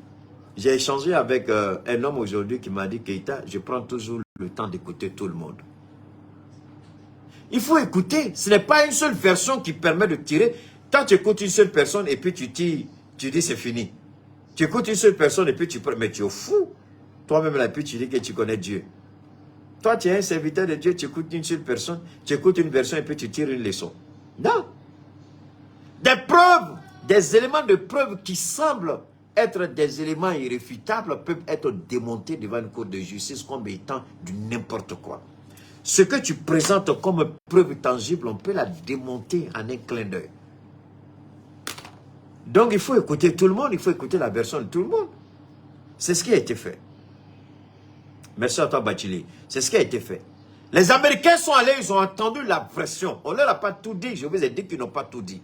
j'ai échangé avec un homme aujourd'hui qui m'a dit Keïta, je prends toujours le temps d'écouter tout le monde. Il faut écouter. Ce n'est pas une seule version qui permet de tirer. Quand tu écoutes une seule personne et puis tu dis c'est fini. Tu écoutes une seule personne et puis tu prends. Mais tu es fou. Toi-même là, puis tu dis que tu connais Dieu. Toi, tu es un serviteur de Dieu, tu écoutes une seule personne, tu écoutes une version et puis tu tires une leçon. Non. Des preuves, des éléments de preuve qui semblent être des éléments irréfutables peuvent être démontés devant une cour de justice comme étant du n'importe quoi. Ce que tu présentes comme preuve tangible, on peut la démonter en un clin d'œil. Donc il faut écouter tout le monde, il faut écouter la version de tout le monde. C'est ce qui a été fait. Merci à toi, Bachili. C'est ce qui a été fait. Les Américains sont allés, ils ont entendu la version. On ne leur a pas tout dit. Je vous ai dit qu'ils n'ont pas tout dit.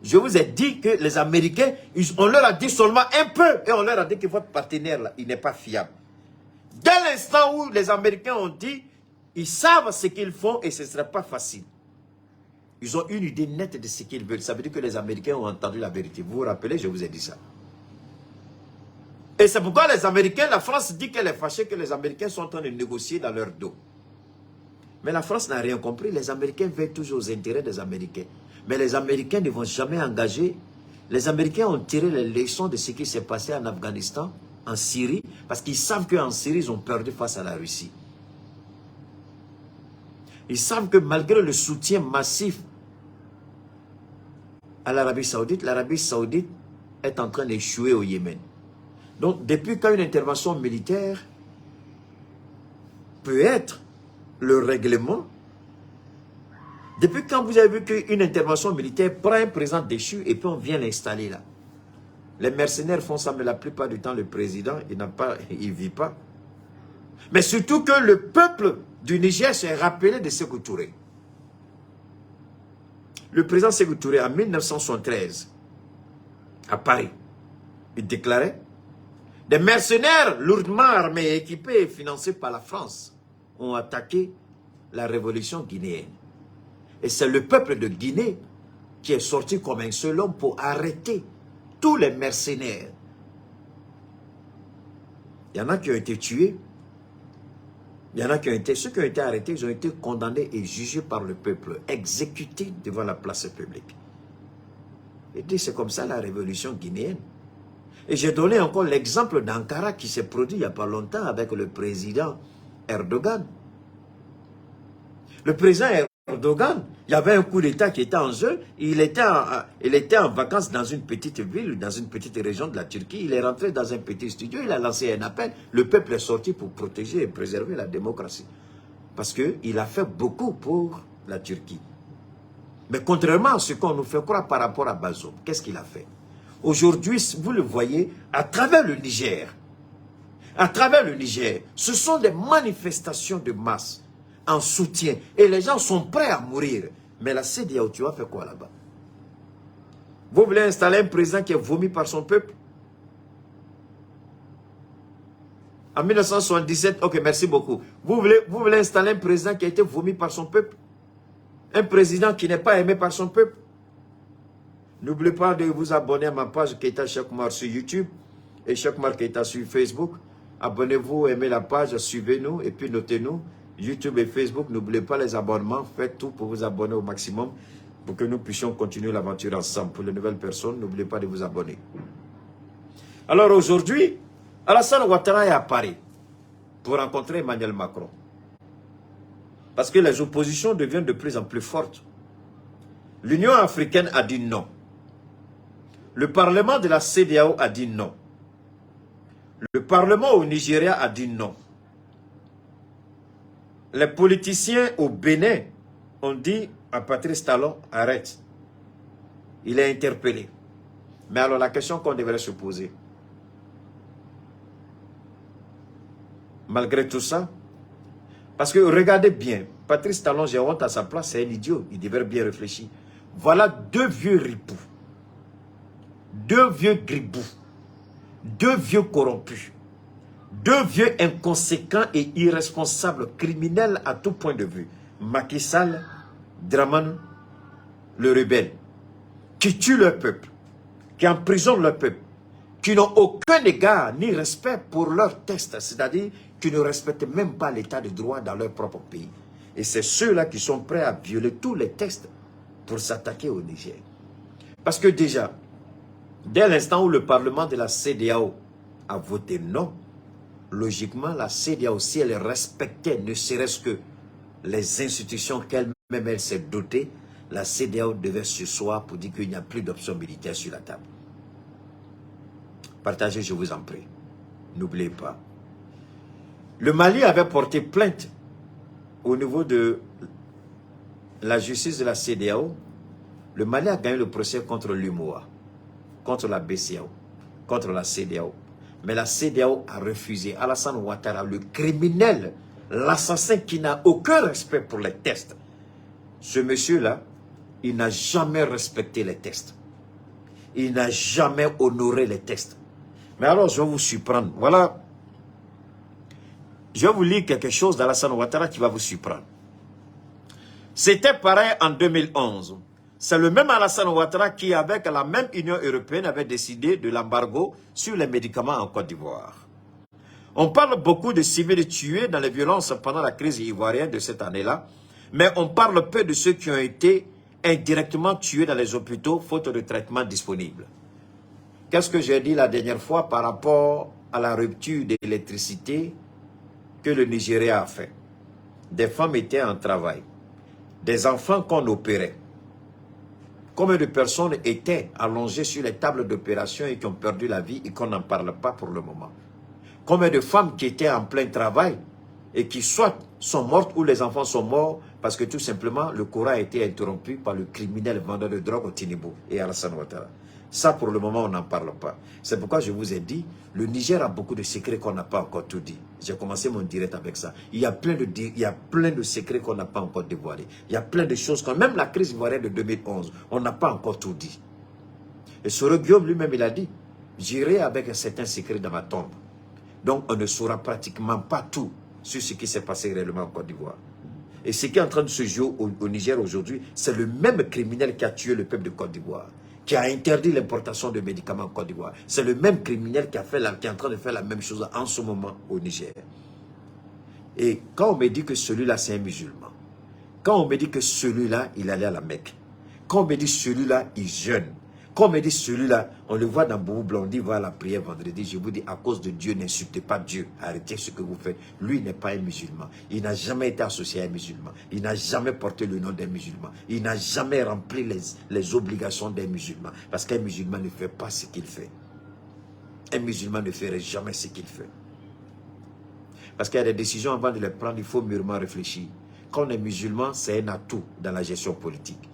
Je vous ai dit que les Américains, on leur a dit seulement un peu. Et on leur a dit que votre partenaire, là, il n'est pas fiable. Dès l'instant où les Américains ont dit, ils savent ce qu'ils font et ce ne sera pas facile. Ils ont une idée nette de ce qu'ils veulent. Ça veut dire que les Américains ont entendu la vérité. Vous vous rappelez, je vous ai dit ça. Et c'est pourquoi les Américains, la France dit qu'elle est fâchée que les Américains sont en train de négocier dans leur dos. Mais la France n'a rien compris. Les Américains veillent toujours aux intérêts des Américains. Mais les Américains ne vont jamais engager. Les Américains ont tiré les leçons de ce qui s'est passé en Afghanistan, en Syrie, parce qu'ils savent qu'en Syrie, ils ont perdu face à la Russie. Ils savent que malgré le soutien massif à l'Arabie Saoudite est en train d'échouer au Yémen. Donc, depuis qu'une intervention militaire peut être le règlement, depuis quand vous avez vu qu'une intervention militaire prend un président déchu et puis on vient l'installer là. Les mercenaires font ça, mais la plupart du temps, le président, il ne vit pas. Mais surtout que le peuple du Niger s'est rappelé de Sékou Touré. Le président Sékou Touré, en 1973, à Paris, il déclarait: des mercenaires lourdement armés, équipés et financés par la France ont attaqué la révolution guinéenne. Et c'est le peuple de Guinée qui est sorti comme un seul homme pour arrêter tous les mercenaires. Il y en a qui ont été tués. Il y en a qui ont été, ceux qui ont été arrêtés, ils ont été condamnés et jugés par le peuple, exécutés devant la place publique. Et dit, c'est comme ça la révolution guinéenne. Et j'ai donné encore l'exemple d'Ankara qui s'est produit il n'y a pas longtemps avec le président Erdogan. Le président Erdogan, il y avait un coup d'État qui était en jeu. Il était en vacances dans une petite ville, dans une petite région de la Turquie. Il est rentré dans un petit studio, il a lancé un appel. Le peuple est sorti pour protéger et préserver la démocratie. Parce qu'il a fait beaucoup pour la Turquie. Mais contrairement à ce qu'on nous fait croire par rapport à Bazoum, qu'est-ce qu'il a fait? Aujourd'hui, vous le voyez, à travers le Niger, à travers le Niger. Ce sont des manifestations de masse en soutien. Et les gens sont prêts à mourir. Mais la CEDEAO, tu vas faire quoi là-bas? Vous voulez installer un président qui est vomi par son peuple? En 1977, ok, merci beaucoup. Vous voulez installer un président qui a été vomi par son peuple? Un président qui n'est pas aimé par son peuple? N'oubliez pas de vous abonner à ma page Keita Cheikh Oumar sur YouTube et Cheikh Oumar Keita sur Facebook. Abonnez-vous, aimez la page, suivez-nous et puis notez-nous. YouTube et Facebook, n'oubliez pas les abonnements. Faites tout pour vous abonner au maximum pour que nous puissions continuer l'aventure ensemble. Pour les nouvelles personnes, n'oubliez pas de vous abonner. Alors aujourd'hui, Alassane Ouattara est à Paris pour rencontrer Emmanuel Macron. Parce que les oppositions deviennent de plus en plus fortes. L'Union africaine a dit non. Le Parlement de la CEDEAO a dit non. Le Parlement au Nigeria a dit non. Les politiciens au Bénin ont dit à Patrice Talon, arrête. Il est interpellé. Mais alors la question qu'on devrait se poser, malgré tout ça, parce que regardez bien, Patrice Talon, j'ai honte à sa place, c'est un idiot, il devrait bien réfléchir. Voilà deux vieux ripoux, deux vieux gribous, deux vieux corrompus, deux vieux inconséquents et irresponsables, criminels à tout point de vue. Macky Sall, Dramane, le rebelle, qui tuent leur peuple, qui emprisonnent leur peuple, qui n'ont aucun égard ni respect pour leurs tests, c'est-à-dire qui ne respectent même pas l'état de droit dans leur propre pays. Et c'est ceux-là qui sont prêts à violer tous les textes pour s'attaquer au Niger. Parce que déjà, dès l'instant où le Parlement de la CEDEAO a voté non, logiquement, la CEDEAO, si elle respectait ne serait-ce que les institutions qu'elle-même elle s'est dotée, la CEDEAO devait se soir pour dire qu'il n'y a plus d'options militaires sur la table. Partagez, je vous en prie. N'oubliez pas. Le Mali avait porté plainte au niveau de la justice de la CEDEAO. Le Mali a gagné le procès contre l'UMOA, contre la BCAO, contre la CEDEAO. Mais la CEDEAO a refusé. Alassane Ouattara, le criminel, l'assassin qui n'a aucun respect pour les tests. Ce monsieur-là, il n'a jamais respecté les tests. Il n'a jamais honoré les tests. Mais alors, je vais vous surprendre. Voilà. Je vais vous lire quelque chose d'Alassane Ouattara qui va vous surprendre. C'était pareil en 2011. C'est le même Alassane Ouattara qui, avec la même Union européenne, avait décidé de l'embargo sur les médicaments en Côte d'Ivoire. On parle beaucoup de civils tués dans les violences pendant la crise ivoirienne de cette année-là, mais on parle peu de ceux qui ont été indirectement tués dans les hôpitaux faute de traitement disponible. Qu'est-ce que j'ai dit la dernière fois par rapport à la rupture d'électricité que le Nigeria a fait? Des femmes étaient en travail, des enfants qu'on opérait. Combien de personnes étaient allongées sur les tables d'opération et qui ont perdu la vie et qu'on n'en parle pas pour le moment? Combien de femmes qui étaient en plein travail et qui soit sont mortes ou les enfants sont morts parce que tout simplement le courant a été interrompu par le criminel vendeur de drogue au Tinibou et Alassane Ouattara. Ça pour le moment on n'en parle pas. C'est pourquoi je vous ai dit, le Niger a beaucoup de secrets qu'on n'a pas encore tout dit. J'ai commencé mon direct avec ça. Il y a plein de secrets qu'on n'a pas encore dévoilés. Il y a plein de choses, même la crise ivoirienne de 2011, on n'a pas encore tout dit. Et Soro Guillaume lui-même il a dit, j'irai avec un certain secret dans ma tombe. Donc on ne saura pratiquement pas tout sur ce qui s'est passé réellement en Côte d'Ivoire. Et ce qui est en train de se jouer au Niger aujourd'hui, c'est le même criminel qui a tué le peuple de Côte d'Ivoire, qui a interdit l'importation de médicaments en Côte d'Ivoire. C'est le même criminel qui est en train de faire la même chose en ce moment au Niger. Et quand on me dit que celui-là c'est un musulman, quand on me dit que celui-là il allait à la Mecque, quand on me dit celui-là il jeûne, quand on me dit celui-là, on le voit dans Boubou Blondie, va à la prière vendredi, je vous dis à cause de Dieu, n'insultez pas Dieu, arrêtez ce que vous faites. Lui n'est pas un musulman, il n'a jamais été associé à un musulman, il n'a jamais porté le nom d'un musulman, il n'a jamais rempli les obligations d'un musulman, parce qu'un musulman ne fait pas ce qu'il fait. Un musulman ne ferait jamais ce qu'il fait. Parce qu'il y a des décisions, avant de les prendre, il faut mûrement réfléchir. Quand on est musulman, c'est un atout dans la gestion politique.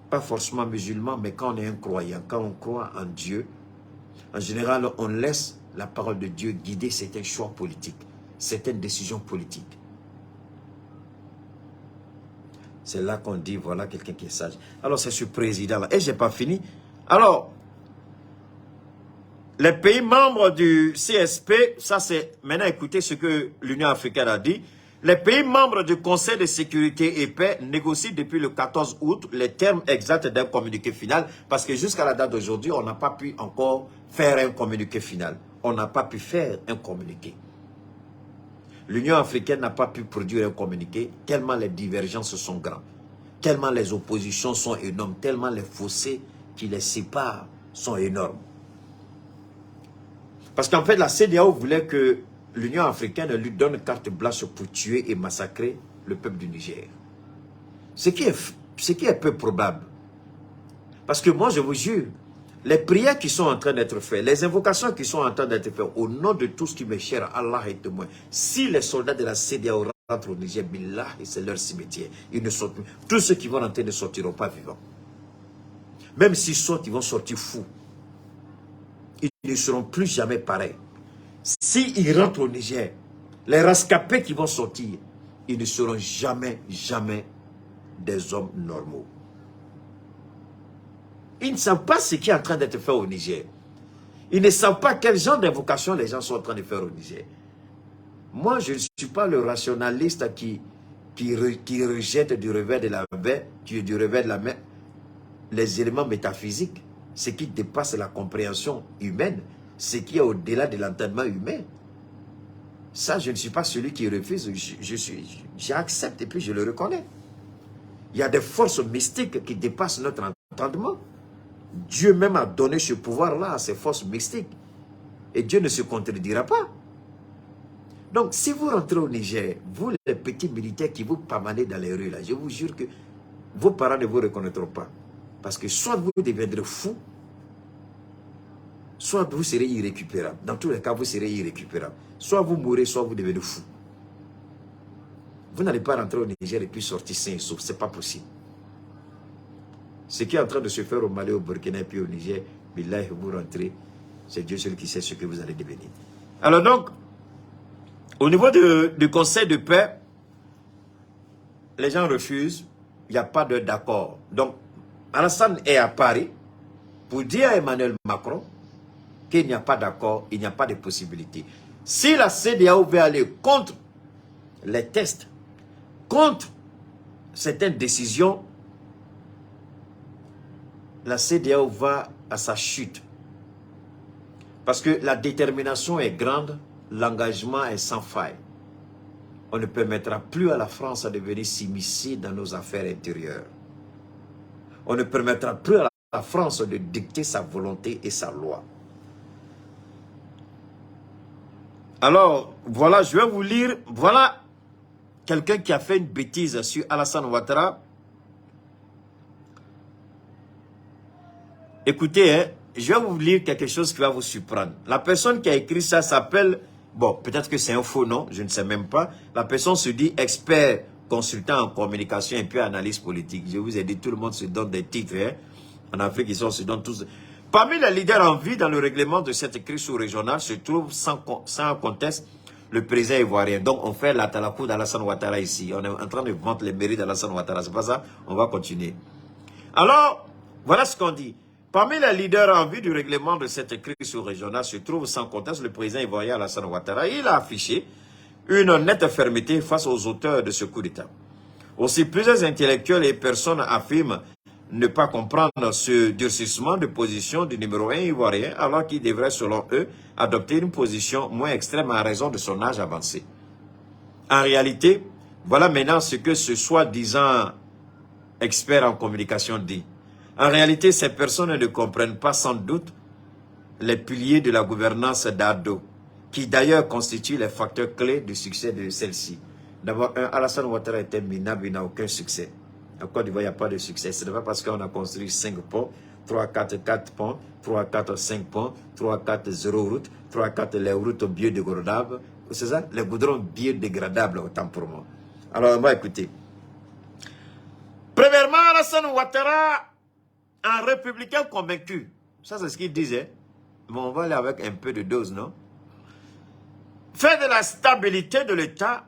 Pas forcément musulman, mais quand on est un croyant, quand on croit en Dieu, en général, on laisse la parole de Dieu guider certains choix politiques, certaines décisions politiques. C'est là qu'on dit, voilà quelqu'un qui est sage. Alors c'est ce président-là. Et je n'ai pas fini. Alors, les pays membres du CSP, ça c'est, maintenant écoutez ce que l'Union africaine a dit. Les pays membres du Conseil de sécurité et paix négocient depuis le 14 août les termes exacts d'un communiqué final parce que jusqu'à la date d'aujourd'hui, on n'a pas pu encore faire un communiqué final. On n'a pas pu faire un communiqué. L'Union africaine n'a pas pu produire un communiqué tellement les divergences sont grandes, tellement les oppositions sont énormes, tellement les fossés qui les séparent sont énormes. Parce qu'en fait, la CEDEAO voulait que l'Union africaine lui donne carte blanche pour tuer et massacrer le peuple du Niger. Ce qui est peu probable. Parce que moi, je vous jure, les prières qui sont en train d'être faites, les invocations qui sont en train d'être faites, au nom de tout ce qui m'est cher, Allah est témoin. Si les soldats de la CEDEAO rentrent au Niger, billah, c'est leur cimetière. Ils ne sortent plus. Tous ceux qui vont rentrer ne sortiront pas vivants. Même s'ils sortent, ils vont sortir fous. Ils ne seront plus jamais pareils. S'ils rentrent au Niger, les rescapés qui vont sortir, ils ne seront jamais, jamais des hommes normaux. Ils ne savent pas ce qui est en train d'être fait au Niger. Ils ne savent pas quel genre d'invocation les gens sont en train de faire au Niger. Moi, je ne suis pas le rationaliste qui rejette du revers de la main, les éléments métaphysiques, ce qui dépasse la compréhension humaine, ce qui est au-delà de l'entendement humain. Ça, je ne suis pas celui qui refuse, j'accepte et puis je le reconnais. Il y a des forces mystiques qui dépassent notre entendement. Dieu même a donné ce pouvoir-là à ces forces mystiques. Et Dieu ne se contredira pas. Donc, si vous rentrez au Niger, vous les petits militaires qui vous pamanez dans les rues, là, je vous jure que vos parents ne vous reconnaîtront pas. Parce que soit vous deviendrez fou, soit vous serez irrécupérable. Dans tous les cas, vous serez irrécupérable. Soit vous mourrez, soit vous devenez fou. Vous n'allez pas rentrer au Niger et puis sortir sain et sauf. Ce n'est pas possible. Ce qui est en train de se faire au Mali, au Burkina et puis au Niger, billahi, vous rentrez, c'est Dieu seul qui sait ce que vous allez devenir. Alors donc, au niveau du Conseil de paix, les gens refusent, il n'y a pas d'accord. Donc, Alassane est à Paris pour dire à Emmanuel Macron qu'il n'y a pas d'accord, il n'y a pas de possibilité. Si la CEDEAO veut aller contre les tests, contre certaines décisions, la CEDEAO va à sa chute. Parce que la détermination est grande, l'engagement est sans faille. On ne permettra plus à la France de venir s'immiscer dans nos affaires intérieures. On ne permettra plus à la France de dicter sa volonté et sa loi. Alors, voilà, je vais vous lire, voilà quelqu'un qui a fait une bêtise sur Alassane Ouattara. Écoutez, hein, je vais vous lire quelque chose qui va vous surprendre. La personne qui a écrit ça s'appelle, bon, peut-être que c'est un faux nom, je ne sais même pas. La personne se dit expert, consultant en communication et puis analyse politique. Je vous ai dit, tout le monde se donne des titres. Hein. En Afrique, ils se donnent tous. Parmi les leaders en vie dans le règlement de cette crise sous-régionale se trouve sans conteste le président ivoirien. Donc, on fait la talakou d'Alassane Ouattara ici. On est en train de vendre les mérites d'Alassane Ouattara. C'est pas ça? On va continuer. Alors, voilà ce qu'on dit. Parmi les leaders en vue du règlement de cette crise sous-régionale se trouve sans conteste le président ivoirien Alassane Ouattara. Il a affiché une nette fermeté face aux auteurs de ce coup d'État. Aussi, plusieurs intellectuels et personnes affirment ne pas comprendre ce durcissement de position du numéro 1 ivoirien alors qu'il devrait, selon eux, adopter une position moins extrême à raison de son âge avancé. En réalité, voilà maintenant ce que ce soi-disant expert en communication dit. En réalité, ces personnes ne comprennent pas sans doute les piliers de la gouvernance d'Ado, qui d'ailleurs constituent les facteurs clés du succès de celle-ci. D'abord, Alassane Ouattara était minable, il n'a aucun succès. En Côte d'Ivoire, il n'y a pas de succès. Ce n'est pas parce qu'on a construit 5 ponts, 3, 4 ponts, 3, 4, 5 ponts, 3, 4, 0 routes, 3, 4 les routes biodégradables. C'est ça? Les goudrons biodégradables, autant pour moi. Alors, on va écouter. Premièrement, Alassane Ouattara, un républicain convaincu. Ça, c'est ce qu'il disait. Mais on va aller avec un peu de dose, non? faire de la stabilité de l'État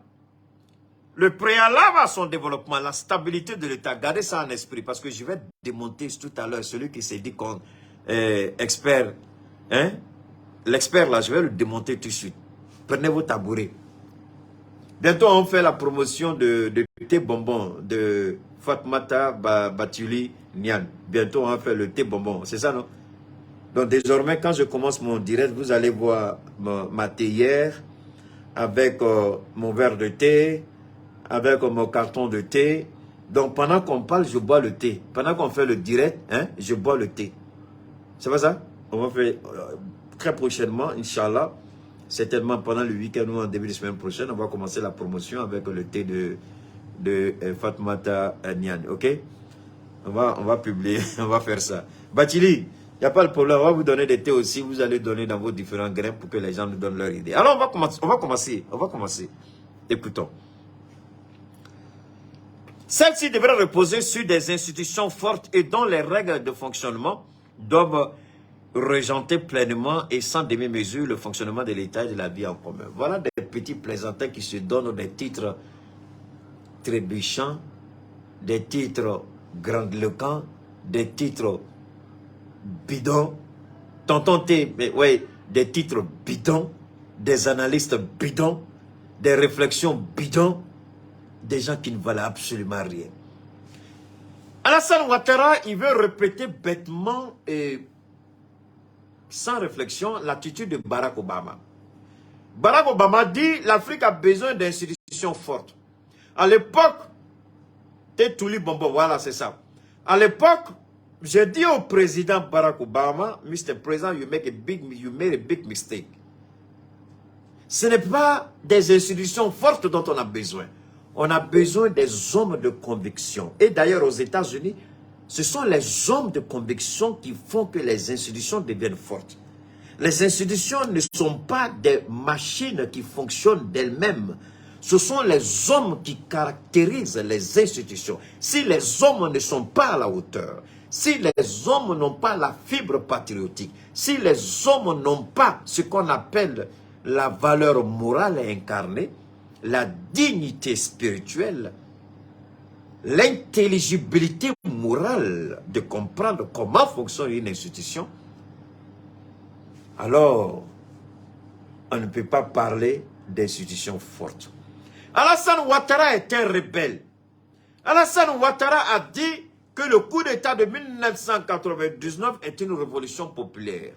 le préalable à son développement, la stabilité de l'État. Gardez ça en esprit, parce que je vais démonter tout à l'heure celui qui s'est dit qu'on expert. Hein? L'expert là, je vais le démonter tout de suite. Prenez vos tabourets. Bientôt, on fait la promotion de thé bonbon de Fatmata Batuli Nian. Bientôt, on va faire le thé bonbon. C'est ça, non? Donc, désormais, quand je commence mon direct, vous allez voir ma théière avec mon verre de thé, avec mon carton de thé. Donc, pendant qu'on parle, je bois le thé. Pendant qu'on fait le direct, hein, je bois le thé. C'est pas ça? On va faire très prochainement, Inch'Allah. Certainement pendant le week-end ou en début de semaine prochaine, on va commencer la promotion avec le thé de Fatmata Nian. Ok? On va publier, on va faire ça. Batili, il n'y a pas de problème, on va vous donner des thés aussi. Vous allez donner dans vos différents grains pour que les gens nous donnent leur idée. Alors, on va commencer. Écoutons. Celle-ci devrait reposer sur des institutions fortes et dont les règles de fonctionnement doivent régenter pleinement et sans demi-mesure le fonctionnement de l'État et de la vie en commun. Voilà des petits plaisantins qui se donnent des titres trébuchants, des titres grandiloquents, des titres bidons. Tonton T, mais ouais, des titres bidons, des analystes bidons, des réflexions bidons, des gens qui ne valent absolument rien. Alassane Ouattara, il veut répéter bêtement et sans réflexion l'attitude de Barack Obama. Barack Obama dit l'Afrique a besoin d'institutions fortes. À l'époque, Tétouli Bombo, voilà, c'est ça. À l'époque, j'ai dit au président Barack Obama, Mr. President, you made a big mistake. Ce n'est pas des institutions fortes dont on a besoin. On a besoin des hommes de conviction. Et d'ailleurs, aux États-Unis, ce sont les hommes de conviction qui font que les institutions deviennent fortes. Les institutions ne sont pas des machines qui fonctionnent d'elles-mêmes. Ce sont les hommes qui caractérisent les institutions. Si les hommes ne sont pas à la hauteur, si les hommes n'ont pas la fibre patriotique, si les hommes n'ont pas ce qu'on appelle la valeur morale incarnée, la dignité spirituelle, l'intelligibilité morale de comprendre comment fonctionne une institution, alors on ne peut pas parler d'institutions fortes. Alassane Ouattara est un rebelle. Alassane Ouattara a dit que le coup d'État de 1999 est une révolution populaire.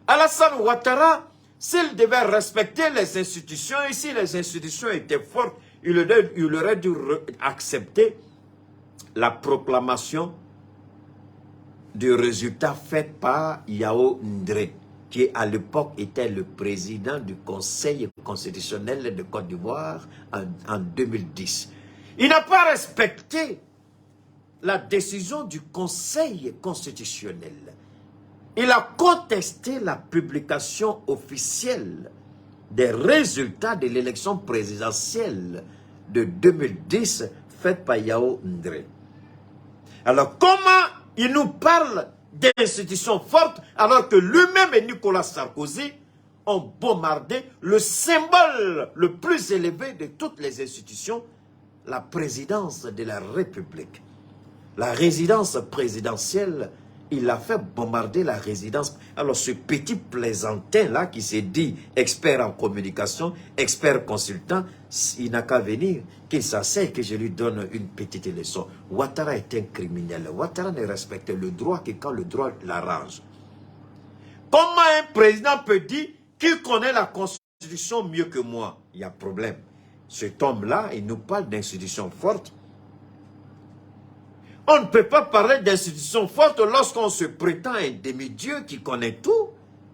Alassane Ouattara, s'il devait respecter les institutions, et si les institutions étaient fortes, il aurait dû accepter la proclamation du résultat fait par Yao Ndré, qui à l'époque était le président du Conseil constitutionnel de Côte d'Ivoire en 2010. Il n'a pas respecté la décision du Conseil constitutionnel. Il a contesté la publication officielle des résultats de l'élection présidentielle de 2010 faite par Yao Ndré. Alors comment il nous parle d'institutions fortes alors que lui-même et Nicolas Sarkozy ont bombardé le symbole le plus élevé de toutes les institutions, la présidence de la République. La résidence présidentielle, il a fait bombarder la résidence. Alors ce petit plaisantin-là qui s'est dit expert en communication, expert consultant, il n'a qu'à venir, qu'il s'asseye, que je lui donne une petite leçon. Ouattara est un criminel. Ouattara ne respecte le droit que quand le droit l'arrange. Comment un président peut dire qu'il connaît la Constitution mieux que moi? Il y a problème. Cet homme-là, il nous parle d'institutions fortes. On ne peut pas parler d'institutions fortes lorsqu'on se prétend un demi-dieu qui connaît tout,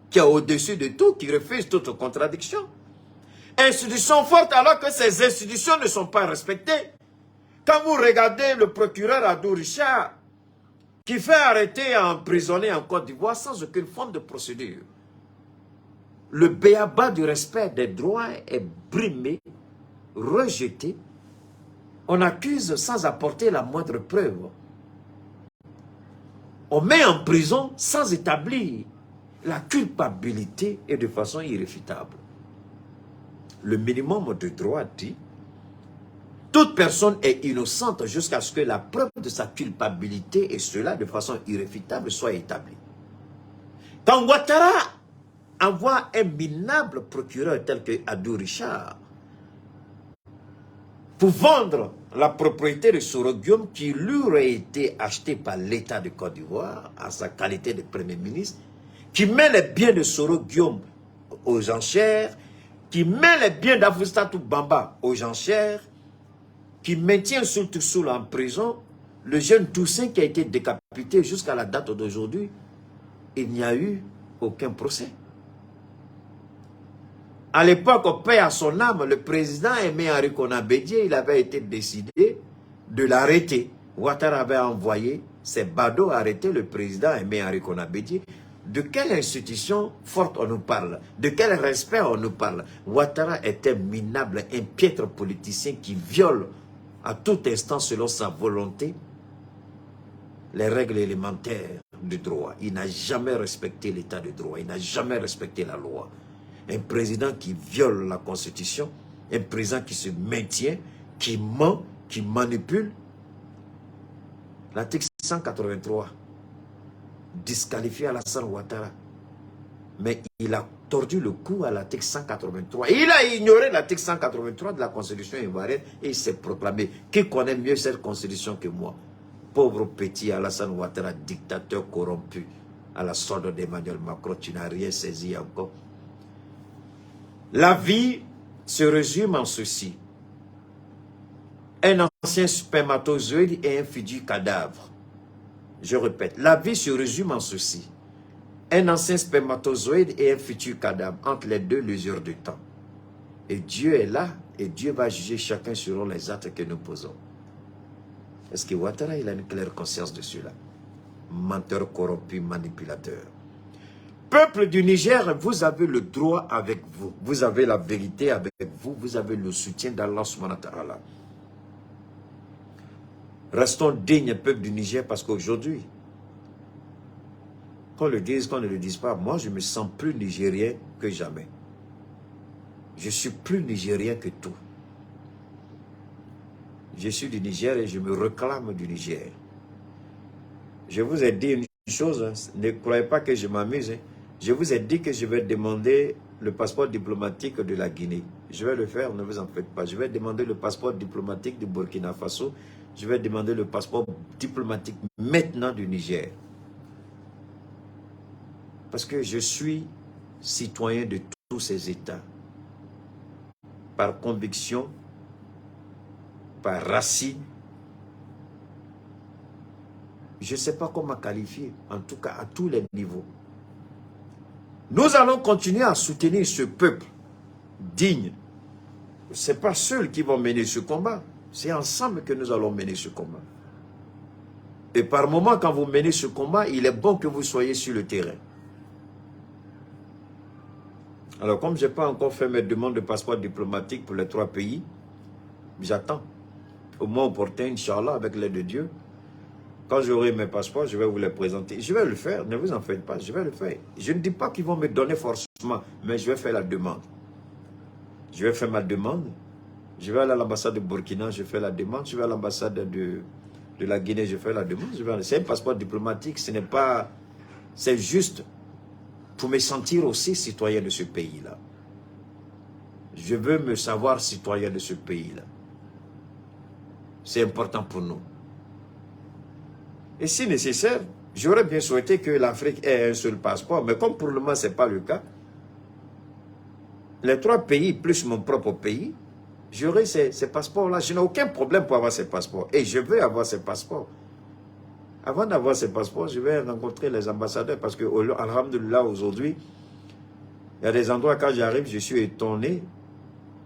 qui est au-dessus de tout, qui refuse toute contradiction. Institutions fortes alors que ces institutions ne sont pas respectées. Quand vous regardez le procureur Adou Richard, qui fait arrêter et emprisonner en Côte d'Ivoire sans aucune forme de procédure, le béaba du respect des droits est brimé, rejeté. On accuse sans apporter la moindre preuve. On met en prison sans établir la culpabilité et de façon irréfutable. le minimum de droit dit toute personne est innocente jusqu'à ce que la preuve de sa culpabilité, et cela de façon irréfutable, soit établie. Quand Ouattara envoie un minable procureur tel que Abdou Richard pour vendre la propriété de Soro Guillaume qui lui aurait été achetée par l'État de Côte d'Ivoire en sa qualité de Premier ministre, qui met les biens de Soro Guillaume aux enchères, qui met les biens d'Avoustatou Bamba aux enchères, qui maintient Sultan Soul en prison, le jeune Toussaint qui a été décapité jusqu'à la date d'aujourd'hui, il n'y a eu aucun procès. À l'époque, paix à son âme, le président Aimé Henri Konan Bédié, il avait été décidé de l'arrêter. Ouattara avait envoyé ses badauds arrêter le président Aimé Henri Konan Bédié. De quelle institution forte on nous parle? De quel respect on nous parle? Ouattara est un minable, un piètre politicien qui viole à tout instant, selon sa volonté, les règles élémentaires du droit. Il n'a jamais respecté l'état de droit. Il n'a jamais respecté la loi. Un président qui viole la Constitution, un président qui se maintient, qui ment, qui manipule. L'article 183 disqualifie Alassane Ouattara. Mais il a tordu le cou à l'article 183. Et il a ignoré l'article 183 de la Constitution ivoirienne et il s'est proclamé. Qui connaît mieux cette Constitution que moi? Pauvre petit Alassane Ouattara, dictateur corrompu, à la sorte d'Emmanuel Macron, tu n'as rien saisi encore. La vie se résume en ceci. Un ancien spermatozoïde et un futur cadavre. Je répète, la vie se résume en ceci. Un ancien spermatozoïde et un futur cadavre, entre les deux l'usure du temps. Et Dieu est là, et Dieu va juger chacun selon les actes que nous posons. Est-ce que Ouattara, il a une claire conscience de cela? Menteur, corrompu, manipulateur. Peuple du Niger, vous avez le droit avec vous. Vous avez la vérité avec vous. Vous avez le soutien d'Allah subhanahu wa ta'ala. Restons dignes, peuple du Niger, parce qu'aujourd'hui, qu'on le dise, qu'on ne le dise pas, moi je me sens plus nigérien que jamais. Je suis plus nigérien que tout. Je suis du Niger et je me réclame du Niger. Je vous ai dit une chose, hein, ne croyez pas que je m'amuse. Hein. Je vous ai dit que je vais demander le passeport diplomatique de la Guinée. Je vais le faire, ne vous en faites pas. Je vais demander le passeport diplomatique du Burkina Faso. Je vais demander le passeport diplomatique maintenant du Niger. Parce que je suis citoyen de tous ces États. Par conviction, par racine. Je ne sais pas comment qualifier, en tout cas à tous les niveaux. Nous allons continuer à soutenir ce peuple digne. Ce n'est pas seuls qui vont mener ce combat. C'est ensemble que nous allons mener ce combat. Et par moment, quand vous menez ce combat, il est bon que vous soyez sur le terrain. Alors, comme je n'ai pas encore fait mes demandes de passeport diplomatique pour les 3 pays, j'attends. Au moins opportun, Inch'Allah, avec l'aide de Dieu. Quand j'aurai mes passeports, je vais vous les présenter. Je vais le faire, ne vous en faites pas, je vais le faire. Je ne dis pas qu'ils vont me donner forcément, mais je vais faire la demande. Je vais faire ma demande. Je vais aller à l'ambassade de Burkina, je fais la demande. Je vais à l'ambassade de la Guinée, je fais la demande. C'est un passeport diplomatique, ce n'est pas... C'est juste pour me sentir aussi citoyen de ce pays-là. Je veux me savoir citoyen de ce pays-là. C'est important pour nous. Et si nécessaire, j'aurais bien souhaité que l'Afrique ait un seul passeport, mais comme pour le moment, ce n'est pas le cas, les 3 pays, plus mon propre pays, j'aurai ces passeports-là. Je n'ai aucun problème pour avoir ces passeports. Et je veux avoir ces passeports. Avant d'avoir ces passeports, je vais rencontrer les ambassadeurs parce que, alhamdoulilah, aujourd'hui, il y a des endroits, quand j'arrive, je suis étonné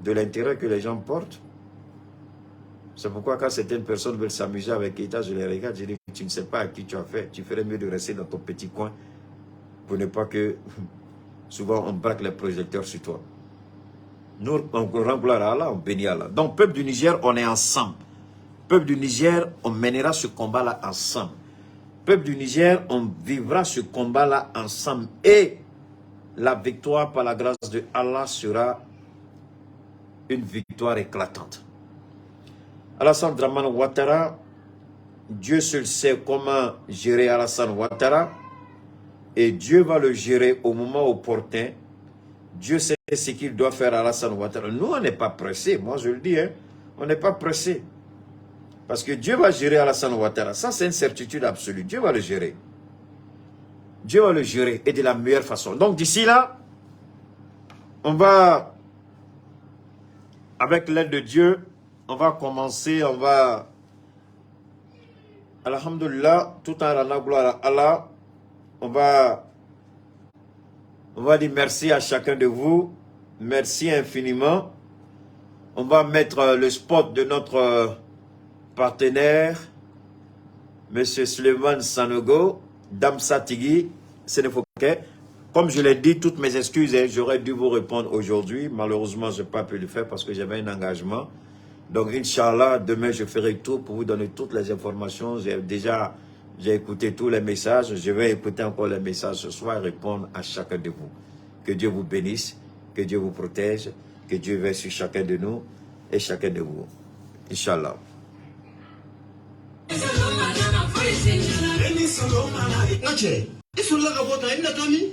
de l'intérêt que les gens portent. C'est pourquoi quand certaines personnes veulent s'amuser avec l'État, je les regarde, je dis, tu ne sais pas à qui tu as fait, tu ferais mieux de rester dans ton petit coin pour ne pas que, souvent, on braque les projecteurs sur toi. Nous, on rend gloire à Allah, on bénit Allah. Donc, peuple du Niger, on est ensemble. Peuple du Niger, on mènera ce combat-là ensemble. Peuple du Niger, on vivra ce combat-là ensemble. Et la victoire, par la grâce de Allah, sera une victoire éclatante. Alassane Dramane Ouattara, Dieu seul sait comment gérer Alassane Ouattara et Dieu va le gérer au moment opportun. Dieu sait ce qu'il doit faire à Alassane Ouattara. Nous, on n'est pas pressés, moi je le dis, hein, on n'est pas pressés. Parce que Dieu va gérer Alassane Ouattara. Ça, c'est une certitude absolue. Dieu va le gérer. Dieu va le gérer et de la meilleure façon. Donc d'ici là, on va, avec l'aide de Dieu, on va commencer, on va, alhamdulillah, tout en rendant gloire à Allah, on va dire merci à chacun de vous. Merci infiniment. On va mettre le spot de notre partenaire, M. Souleymane Sanogo, Damsa Tigui, Sénéfoké. Comme je l'ai dit, toutes mes excuses, hein, j'aurais dû vous répondre aujourd'hui. Malheureusement, je n'ai pas pu le faire parce que j'avais un engagement. Donc, Inch'Allah, demain, je ferai tout pour vous donner toutes les informations. J'ai écouté tous les messages. Je vais écouter encore les messages ce soir et répondre à chacun de vous. Que Dieu vous bénisse, que Dieu vous protège, que Dieu veille sur chacun de nous et chacun de vous. Inch'Allah. Isola ka bota ina tami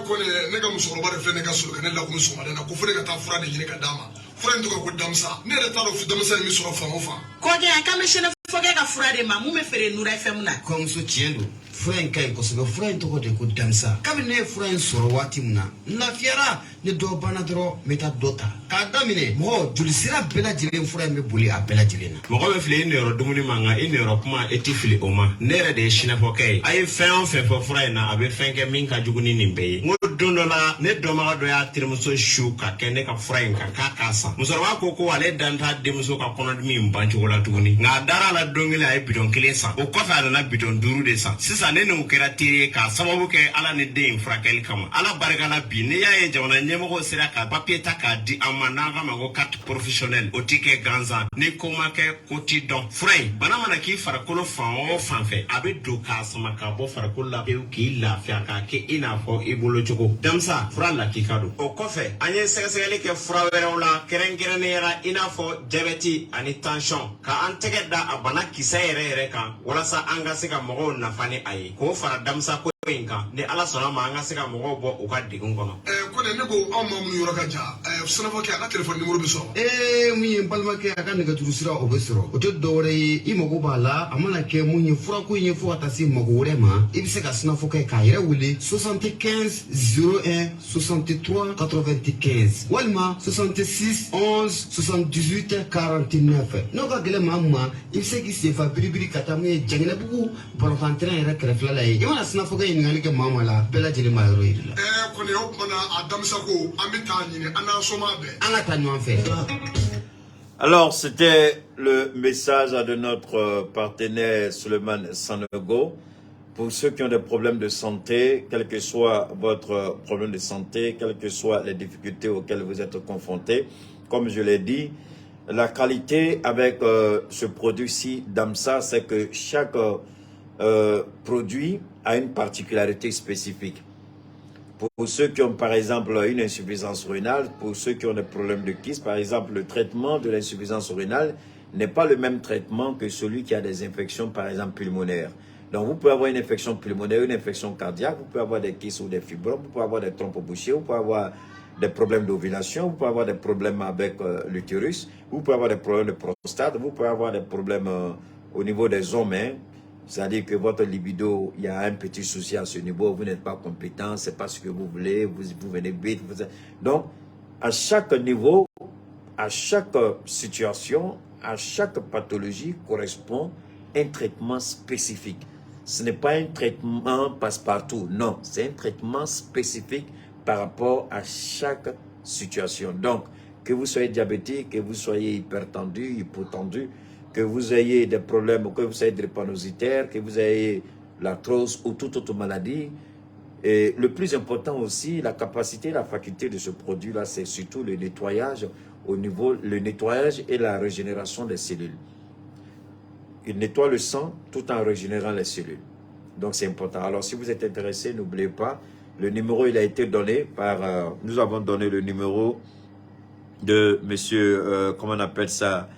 ko ne ga musokoro bare fene ga sulu ne la ko musokoro na ko fere ka ta fura de nyine ka dama fura ndo ko damsa ne re taro fu damsa mi soro fa mo fa ko ge aka me shene fo ge ka fura de ma mu me fere nura fm na ko muso tiendo fura en kai ko so fura en to ko de ko damsa kabe ne fura en soro wati muna na fiara ne do bana dro meta dota ka damine mo julisira bela jile fura me boli a bela jile na mo ko be fle ne ro dumuni manga ine ro kuma etifili oma ne re de shine fo kai ay fen fo fura na abe fenke min ka juguni nimbe ngo dondola ne do ma do ya tirmuso shuka kene ka fura en ka kasa musoro wa ko ko ale danta de muso ka kono mi mbancho wala tuguni nga dara la dongile ay bidon kilesa o ko fa na bidon duru de sa sisa ne no kera tire ka sababu ke ala ne de frakel kama ala barka la bi ne ya e jawna nyemo ko sira ka papier ta ka di amana ga mago carte professionnel o tike ganza ne ko make koti don fray bana mana ki fara kolo fan o fan fe abe do ka sama ka bo fara kolo la e ki la fi aka ke ina fo ibolo choko damsa fra la ki kado o ko fe anye sega ke fra were la keren ne yara ina fo diabète ani tension ka an tege da abana kisa yere kan wala sa anga se ka mogo na fani ayi ko fara damsa ko inka ne ala sona ma anga se ka mogo bo o ka digun kono ko ne go am ma mun yoro ka ja sona fo ke aka telephone numéro bi so mi balma ke aka ne ga turu sira o be siro o to do re I mogo bala amana ke mun fura ko yin fo ata si mogo re ma I bi se ka sona fo ke ka yere wuli 75 01 63 95 walma 66 11 78 49 no ka gele mamma I se ki se fa biribiri kata mu jengele bugu bolofantra yere krefla la I wana sina fo ke ngali ke mamma la bela jele ma yoro ila ko ne o mana adam sako amita nyine ana soma be ana tanyo anfe. Alors, c'était le message de notre partenaire Souleymane Sanogo. Pour ceux qui ont des problèmes de santé, quel que soit votre problème de santé, quelles que soient les difficultés auxquelles vous êtes confrontés, comme je l'ai dit, la qualité avec ce produit-ci, Damsa, c'est que chaque produit a une particularité spécifique. Pour ceux qui ont par exemple une insuffisance rénale, pour ceux qui ont des problèmes de kyste, par exemple, le traitement de l'insuffisance rénale n'est pas le même traitement que celui qui a des infections par exemple pulmonaires. Donc vous pouvez avoir une infection pulmonaire, une infection cardiaque, vous pouvez avoir des kystes ou des fibromes, vous pouvez avoir des trompes bouchées, vous pouvez avoir des problèmes d'ovulation, vous pouvez avoir des problèmes avec l'utérus, vous pouvez avoir des problèmes de prostate, vous pouvez avoir des problèmes au niveau des hommes, hein. C'est-à-dire que votre libido, il y a un petit souci à ce niveau, vous n'êtes pas compétent, c'est pas ce que vous voulez, vous venez vite. Donc, à chaque niveau, à chaque situation, à chaque pathologie correspond un traitement spécifique. Ce n'est pas un traitement passe-partout, non, c'est un traitement spécifique par rapport à chaque situation. Donc, que vous soyez diabétique, que vous soyez hypertendu, hypotendu, que vous ayez des problèmes, que vous ayez des drépanocytaires, que vous ayez l'arthrose ou toute autre maladie. Et le plus important aussi, la capacité, la faculté de ce produit-là, c'est surtout le nettoyage le nettoyage et la régénération des cellules. Il nettoie le sang tout en régénérant les cellules. Donc c'est important. Alors si vous êtes intéressé, n'oubliez pas, le numéro il a été donné par, nous avons donné le numéro de monsieur, comment on appelle ça,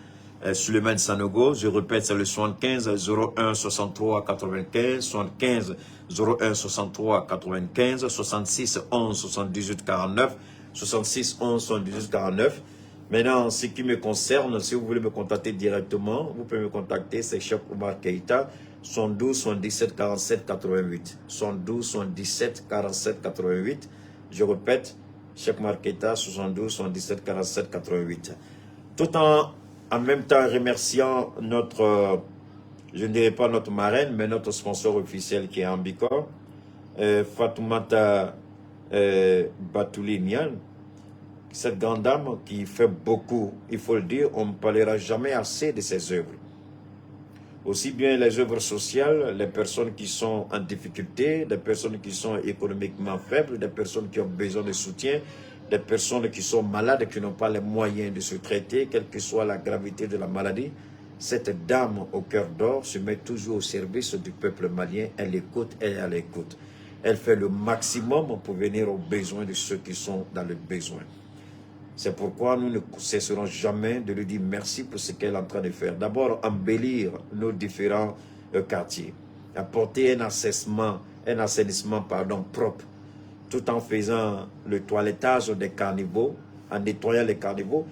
Suleiman Sanogo. Je répète, c'est le 75 01 63 95, 75 01 63 95, 66 11 78 49, 66 11 78 49. Maintenant, en ce qui me concerne, si vous voulez me contacter directement, vous pouvez me contacter, c'est Cheikh Oumar Keïta, 72 77 47 88. 72 77 47 88. Je répète, Cheikh Oumar Keïta, 72 77 47 88. Tout en même temps remerciant notre, je ne dirais pas notre marraine, mais notre sponsor officiel qui est Ambicor, Fatoumata Batouli Nian, cette grande dame qui fait beaucoup, il faut le dire, on ne parlera jamais assez de ses œuvres. Aussi bien les œuvres sociales, les personnes qui sont en difficulté, des personnes qui sont économiquement faibles, des personnes qui ont besoin de soutien, des personnes qui sont malades et qui n'ont pas les moyens de se traiter, quelle que soit la gravité de la maladie. Cette dame au cœur d'or se met toujours au service du peuple malien. Elle écoute et elle écoute. Elle fait le maximum pour venir aux besoins de ceux qui sont dans le besoin. C'est pourquoi nous ne cesserons jamais de lui dire merci pour ce qu'elle est en train de faire. D'abord, embellir nos différents quartiers, apporter un assainissement propre, tout en faisant le toilettage des caniveaux, en nettoyant les caniveaux.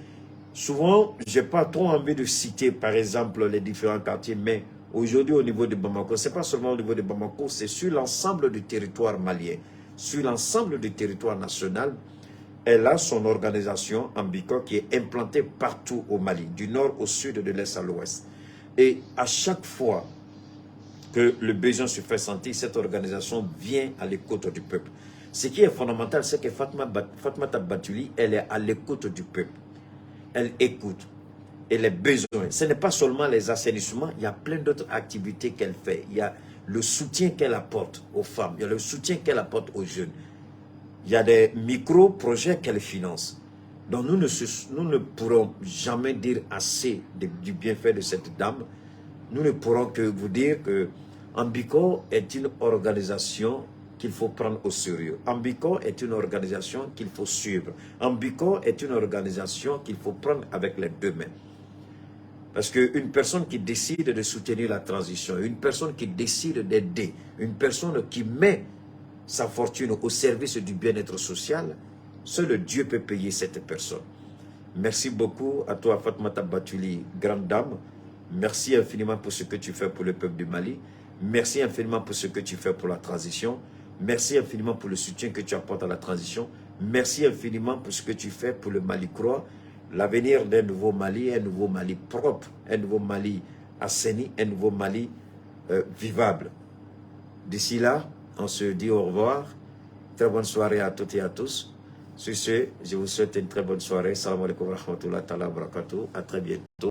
Souvent, je n'ai pas trop envie de citer, par exemple, les différents quartiers, mais aujourd'hui, au niveau de Bamako, ce n'est pas seulement au niveau de Bamako, c'est sur l'ensemble du territoire malien, sur l'ensemble du territoire national. Elle a son organisation Ambicor qui est implantée partout au Mali, du nord au sud, de l'est à l'ouest. Et à chaque fois que le besoin se fait sentir, cette organisation vient à l'écoute du peuple. Ce qui est fondamental, c'est que Fatoumata Batouli, elle est à l'écoute du peuple. Elle écoute. Et les besoins. Ce n'est pas seulement les assainissements, il y a plein d'autres activités qu'elle fait. Il y a le soutien qu'elle apporte aux femmes, il y a le soutien qu'elle apporte aux jeunes. Il y a des micro-projets qu'elle finance. Donc nous ne pourrons jamais dire assez du bienfait de cette dame. Nous ne pourrons que vous dire que Ambicor est une organisation qu'il faut prendre au sérieux. Ambicor est une organisation qu'il faut suivre. Ambicor est une organisation qu'il faut prendre avec les deux mains. Parce qu'une personne qui décide de soutenir la transition, une personne qui décide d'aider, une personne qui met sa fortune au service du bien-être social, seul Dieu peut payer cette personne. Merci beaucoup à toi, Fatoumata Batouli, grande dame. Merci infiniment pour ce que tu fais pour le peuple du Mali. Merci infiniment pour ce que tu fais pour la transition. Merci infiniment pour le soutien que tu apportes à la transition. Merci infiniment pour ce que tu fais pour le Mali croix. L'avenir d'un nouveau Mali, un nouveau Mali propre, un nouveau Mali assaini, un nouveau Mali vivable. D'ici là, on se dit au revoir. Très bonne soirée à toutes et à tous. Sur ce, je vous souhaite une très bonne soirée. Salam alaikum wa rahmatullahi wa barakatuh. À très bientôt.